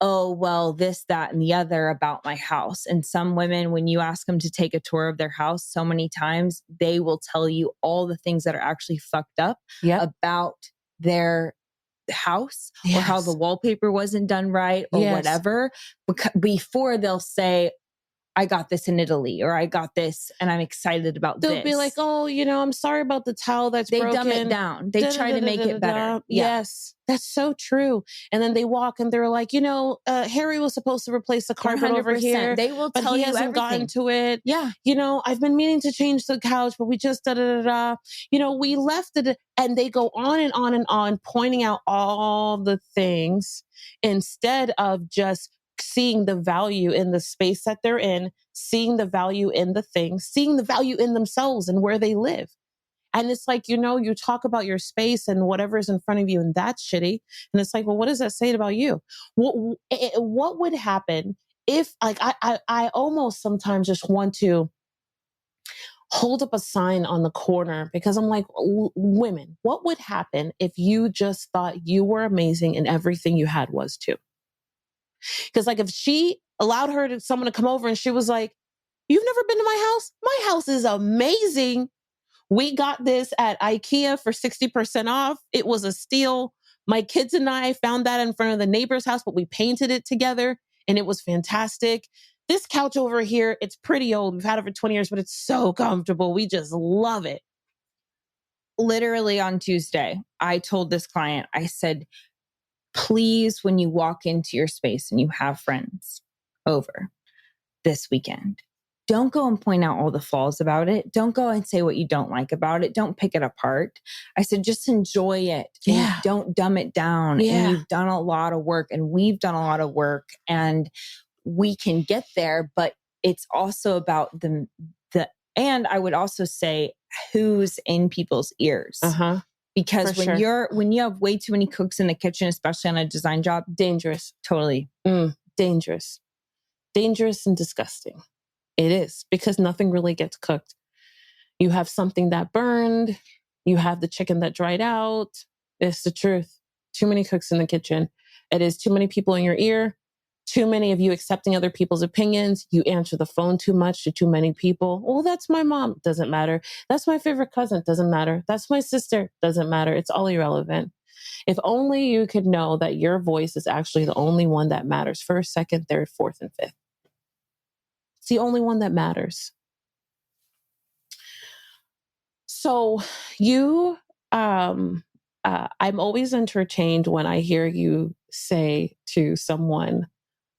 oh, well, this, that, and the other about my house. And some women, when you ask them to take a tour of their house so many times, they will tell you all the things that are actually fucked up about their house or how the wallpaper wasn't done right or whatever, before they'll say, I got this in Italy, or I got this and I'm excited about this. They'll be like, oh, I'm sorry about the towel that's broken. They dumb it down. They try to make it better. Yes, that's so true. And then they walk and they're like, Harry was supposed to replace the carpet over here. They will tell but he you hasn't everything. gotten to it. Yeah. I've been meaning to change the couch, but we just we left it. And they go on and on and on, pointing out all the things instead of just seeing the value in the space that they're in, seeing the value in the things, seeing the value in themselves and where they live. And it's like, you talk about your space and whatever's in front of you, and that's shitty. And it's like, well, what does that say about you? What would happen if, like, I almost sometimes just want to hold up a sign on the corner, because I'm like, women, what would happen if you just thought you were amazing and everything you had was too? Because like if she allowed someone to come over and she was like, you've never been to my house? My house is amazing. We got this at IKEA for 60% off. It was a steal. My kids and I found that in front of the neighbor's house, but we painted it together and it was fantastic. This couch over here, it's pretty old. We've had it for 20 years, but it's so comfortable. We just love it. Literally on Tuesday, I told this client, I said, please, when you walk into your space and you have friends over this weekend, don't go and point out all the flaws about it. Don't go and say what you don't like about it. Don't pick it apart. I said, just enjoy it. And don't dumb it down. And you've done a lot of work and we've done a lot of work and we can get there, but it's also about and I would also say who's in people's ears. Because when you have way too many cooks in the kitchen, especially on a design job, dangerous. Totally. Dangerous and disgusting. It is, because nothing really gets cooked. You have something that burned. You have the chicken that dried out. It's the truth. Too many cooks in the kitchen. It is too many people in your ear. Too many of you accepting other people's opinions. You answer the phone too much to too many people. Oh, that's my mom. Doesn't matter. That's my favorite cousin. Doesn't matter. That's my sister. Doesn't matter. It's all irrelevant. If only you could know that your voice is actually the only one that matters. First, second, third, fourth, and fifth. It's the only one that matters. So I'm always entertained when I hear you say to someone,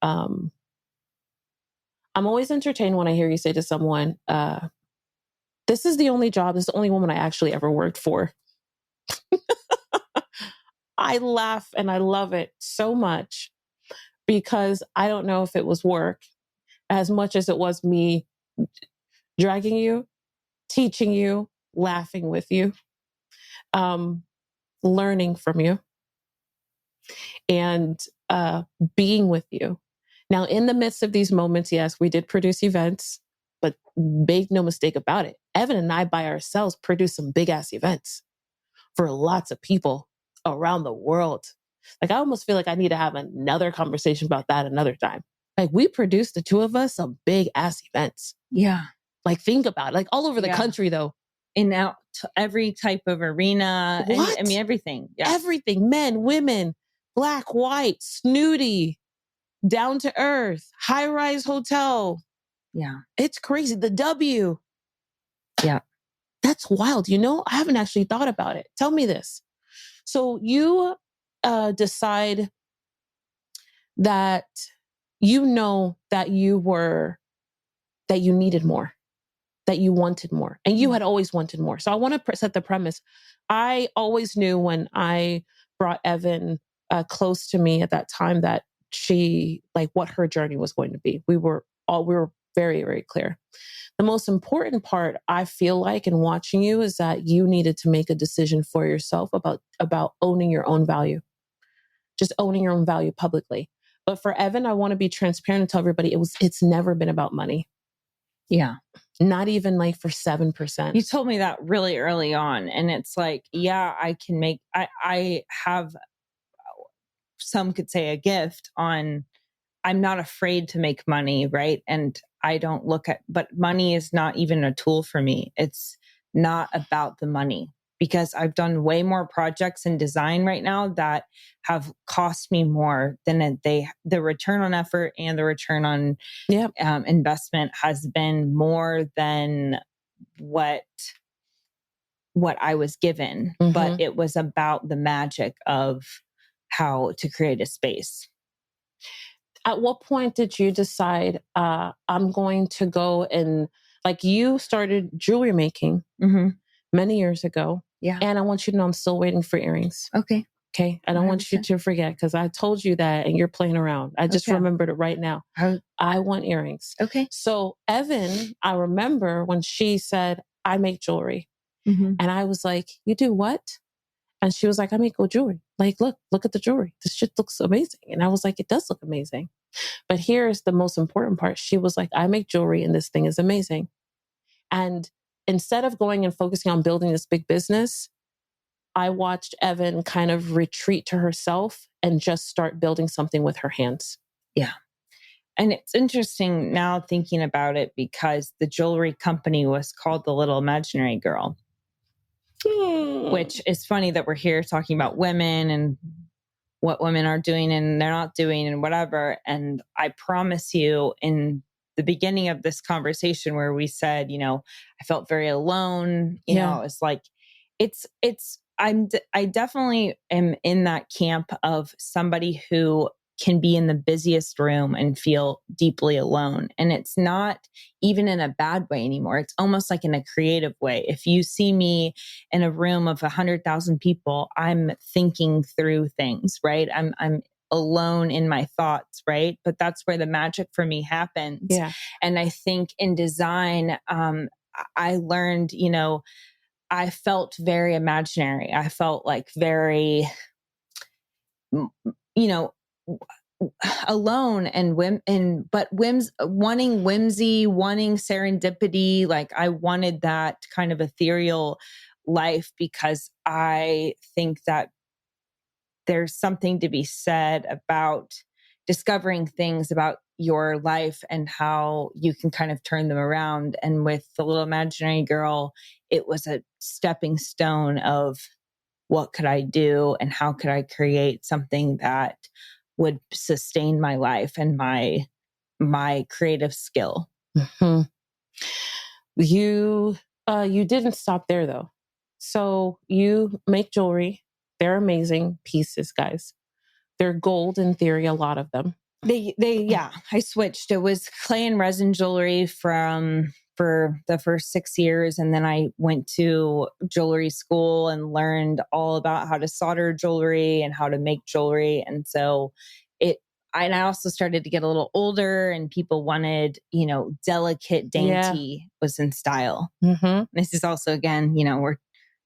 I'm always entertained when I hear you say to someone, this is the only job, this is the only woman I actually ever worked for. I laugh and I love it so much because I don't know if it was work as much as it was me dragging you, teaching you, laughing with you, learning from you, and being with you. Now, in the midst of these moments, yes, we did produce events, but make no mistake about it. Evan and I by ourselves produced some big ass events for lots of people around the world. Like, I almost feel like I need to have another conversation about that another time. Like, we produced, the two of us, some big ass events. Yeah. Like, think about it. Like, all over the country, though. In out to every type of arena. What? I mean, everything. Yeah. Everything. Men, women, black, white, snooty, down to earth, high-rise hotel. Yeah. It's crazy. The W. Yeah. That's wild. You know, I haven't actually thought about it. Tell me this. So you decide that you know that you needed more, that you wanted more, and you had always wanted more. So I want to set the premise. I always knew when I brought Evan close to me at that time that she, like, what her journey was going to be. We were very, very clear. The most important part, I feel like, in watching you is that you needed to make a decision for yourself about owning your own value, just owning your own value publicly. But for Evan, I want to be transparent and tell everybody it's never been about money. Yeah. Not even like for 7%. You told me that really early on. And it's like, yeah, I have, some could say, a gift on, I'm not afraid to make money, right? And I don't but money is not even a tool for me. It's not about the money, because I've done way more projects in design right now that have cost me more than the return on effort and the return on investment has been more than what I was given. But it was about the magic of how to create a space. At what point did you decide, I'm going to go and, like, you started jewelry making many years ago. Yeah. And I want you to know I'm still waiting for earrings. Okay. Okay. I don't 100%. Want you to forget, because I told you that and you're playing around. I just remembered it right now. I want earrings. Okay. So Evan, I remember when she said, I make jewelry. And I was like, you do what? And she was like, I make gold jewelry. Like, look at the jewelry. This shit looks amazing. And I was like, it does look amazing. But here's the most important part. She was like, I make jewelry and this thing is amazing. And instead of going and focusing on building this big business, I watched Evan kind of retreat to herself and just start building something with her hands. Yeah. And it's interesting now thinking about it, because the jewelry company was called The Little Imaginary Girl. Which is funny that we're here talking about women and what women are doing and they're not doing and whatever. And I promise you, in the beginning of this conversation where we said, I felt very alone, you know, it's like, I definitely am in that camp of somebody who can be in the busiest room and feel deeply alone. And it's not even in a bad way anymore. It's almost like in a creative way. If you see me in a room of 100,000 people, I'm thinking through things, right? I'm alone in my thoughts, right? But that's where the magic for me happens. Yeah. And I think in design, I learned, I felt very imaginary. I felt like very, alone and wanting whimsy, wanting serendipity. Like I wanted that kind of ethereal life because I think that there's something to be said about discovering things about your life and how you can kind of turn them around. And with the little imaginary girl, it was a stepping stone of what could I do and how could I create something that would sustain my life and my creative skill. Mm-hmm. You didn't stop there though. So you make jewelry. They're amazing pieces, guys. They're gold in theory, a lot of them. I switched. It was clay and resin jewelry for the first 6 years. And then I went to jewelry school and learned all about how to solder jewelry and how to make jewelry. And so I also started to get a little older and people wanted, delicate, dainty was in style. Mm-hmm. This is also, again, we're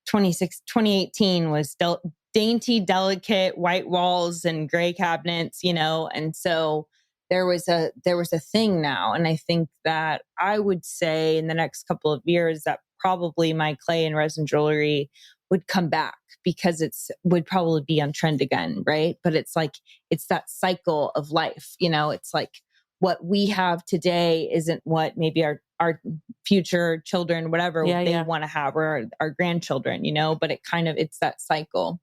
2018 was dainty, delicate, white walls and gray cabinets, and so there was a thing now. And I think that I would say in the next couple of years that probably my clay and resin jewelry would come back because would probably be on trend again, right? But it's that cycle of life, it's like what we have today isn't what maybe our future children, whatever they want to have, or our grandchildren, but it's that cycle.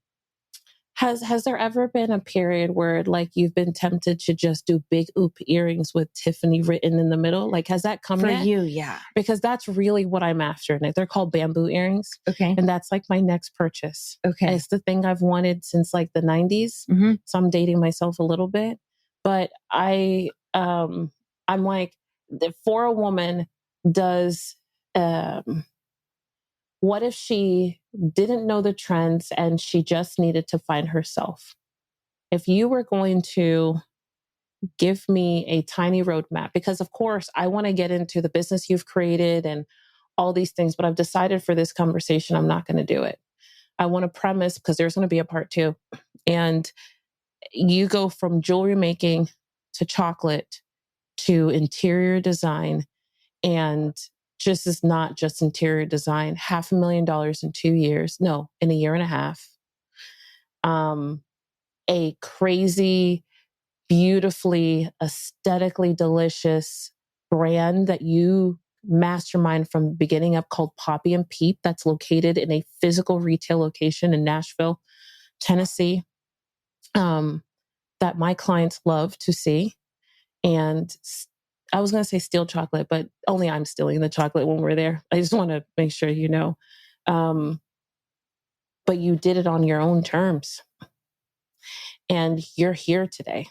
Has there ever been a period where like you've been tempted to just do big oop earrings with Tiffany written in the middle? Like, has that come for yet? you? Yeah. Because that's really what I'm after. And they're called bamboo earrings. Okay. And that's like my next purchase. Okay. It's the thing I've wanted since like the 90s. Mm-hmm. So I'm dating myself a little bit. But I'm like, for a woman, what if she didn't know the trends and she just needed to find herself? If you were going to give me a tiny roadmap, because of course I want to get into the business you've created and all these things, but I've decided for this conversation, I'm not going to do it. I want to premise because there's going to be a part 2. And you go from jewelry making to chocolate to interior design, and just is not just interior design, $500,000 in 2 years. No, in a year and a half. A crazy, beautifully, aesthetically delicious brand that you mastermind from the beginning up called Poppy and Peep, that's located in a physical retail location in Nashville, Tennessee, that my clients love to see. And I was going to say steal chocolate, but only I'm stealing the chocolate when we're there. I just want to make sure you know. But you did it on your own terms. And you're here today.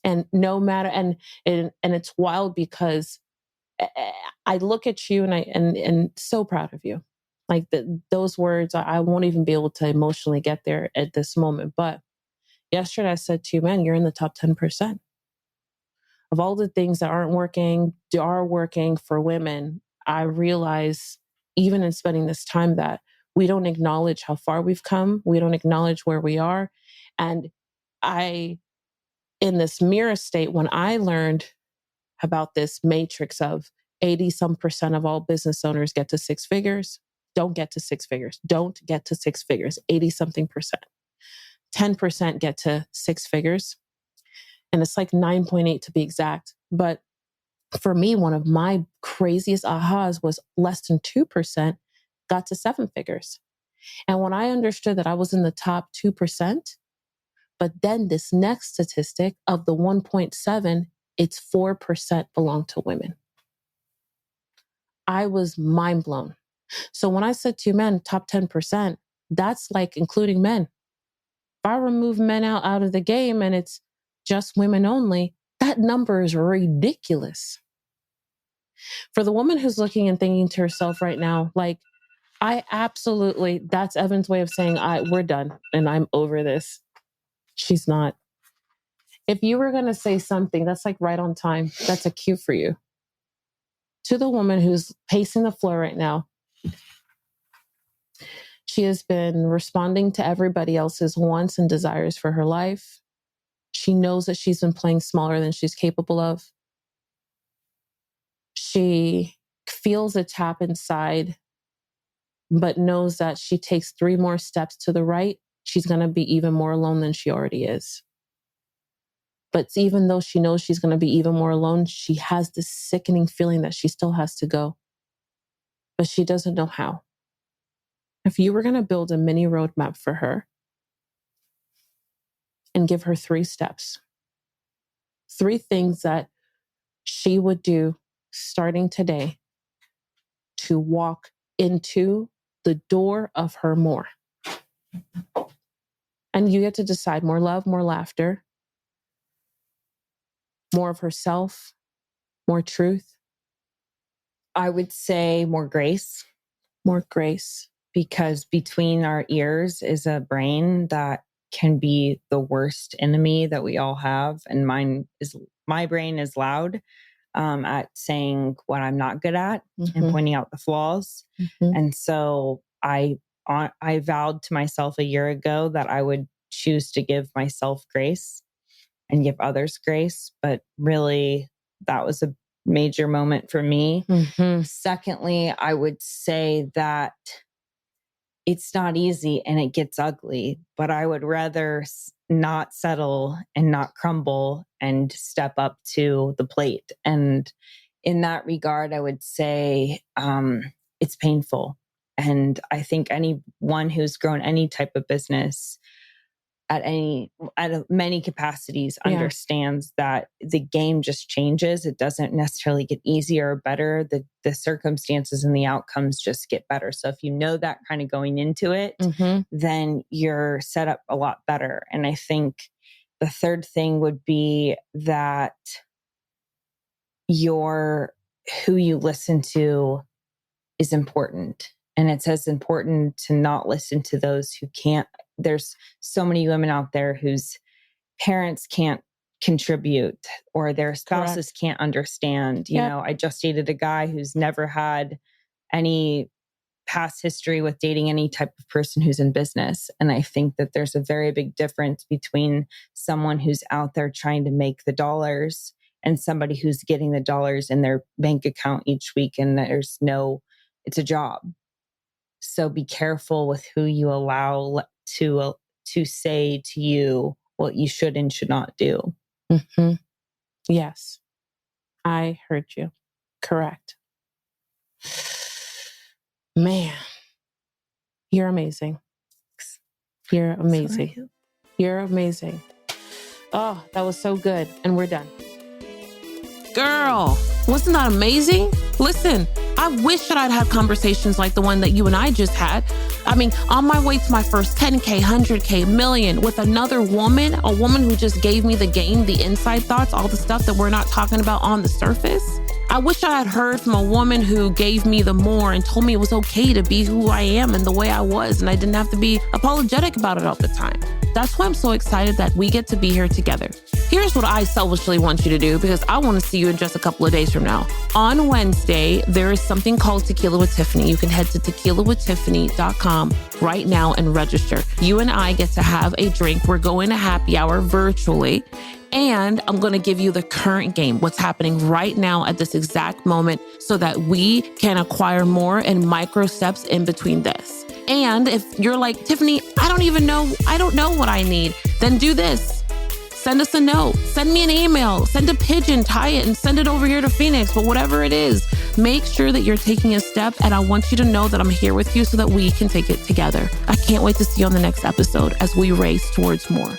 And no matter, and it's wild because I look at you and so proud of you. Like those words, I won't even be able to emotionally get there at this moment. But yesterday I said to you, man, you're in the top 10%. Of all the things that are working for women, I realize even in spending this time that we don't acknowledge how far we've come. We don't acknowledge where we are. And in this mirror state, when I learned about this matrix of 80 some percent of all business owners get to 6 figures, don't get to 6 figures, 80 something percent. 10% get to 6 figures. And it's like 9.8 to be exact. But for me, one of my craziest ahas was less than 2% got to 7 figures. And when I understood that I was in the top 2%, but then this next statistic of the 1.7, it's 4% belong to women. I was mind blown. So when I said to you, men, top 10%, that's like including men. If I remove men out of the game and it's just women only, that number is ridiculous. For the woman who's looking and thinking to herself right now, like, that's Evan's way of saying, we're done and I'm over this. She's not. If you were going to say something that's like right on time, that's a cue for you. To the woman who's pacing the floor right now, she has been responding to everybody else's wants and desires for her life. She knows that she's been playing smaller than she's capable of. She feels a tap inside, but knows that she takes 3 more steps to the right, she's going to be even more alone than she already is. But even though she knows she's going to be even more alone, she has this sickening feeling that she still has to go. But she doesn't know how. If you were going to build a mini roadmap for her and give her 3 steps, 3 things that she would do starting today to walk into the door of her more. And you get to decide more love, more laughter, more of herself, more truth. I would say more grace. More grace. Because between our ears is a brain that can be the worst enemy that we all have. And my brain is loud at saying what I'm not good at and pointing out the flaws. And so I vowed to myself a year ago that I would choose to give myself grace and give others grace. But really, that was a major moment for me. Secondly, I would say that it's not easy and it gets ugly, but I would rather not settle and not crumble and step up to the plate. And in that regard, I would say it's painful. And I think anyone who's grown any type of business at many capacities understands that the game just changes. It doesn't necessarily get easier or better. The circumstances and the outcomes just get better. So if you know that kind of going into it, then you're set up a lot better. And I think the third thing would be that who you listen to is important. And it's as important to not listen to those who can't. There's so many women out there whose parents can't contribute or their spouses can't understand. You know, I just dated a guy who's never had any past history with dating any type of person who's in business. And I think that there's a very big difference between someone who's out there trying to make the dollars and somebody who's getting the dollars in their bank account each week. And it's a job. So be careful with who you allow to say to you what you should and should not do. Yes, I heard you. Correct. Man, you're amazing. You're amazing. Sorry. You're amazing. Oh, that was so good. And we're done. Girl, wasn't that amazing? Listen, I wish that I'd had conversations like the one that you and I just had. I mean, on my way to my first 10K, 100K, million with another woman, a woman who just gave me the game, the inside thoughts, all the stuff that we're not talking about on the surface. I wish I had heard from a woman who gave me the more and told me it was okay to be who I am and the way I was, and I didn't have to be apologetic about it all the time. That's why I'm so excited that we get to be here together. Here's what I selfishly want you to do, because I want to see you in just a couple of days from now. On Wednesday, there is something called Tequila with Tiffany. You can head to tequilawithtiffany.com right now and register. You and I get to have a drink. We're going to happy hour virtually. And I'm going to give you the current game, what's happening right now at this exact moment, so that we can acquire more in micro steps in between this. And if you're like, Tiffany, I don't know what I need, then do this. Send us a note, send me an email, send a pigeon, tie it and send it over here to Phoenix. But whatever it is, make sure that you're taking a step. And I want you to know that I'm here with you so that we can take it together. I can't wait to see you on the next episode as we race towards more.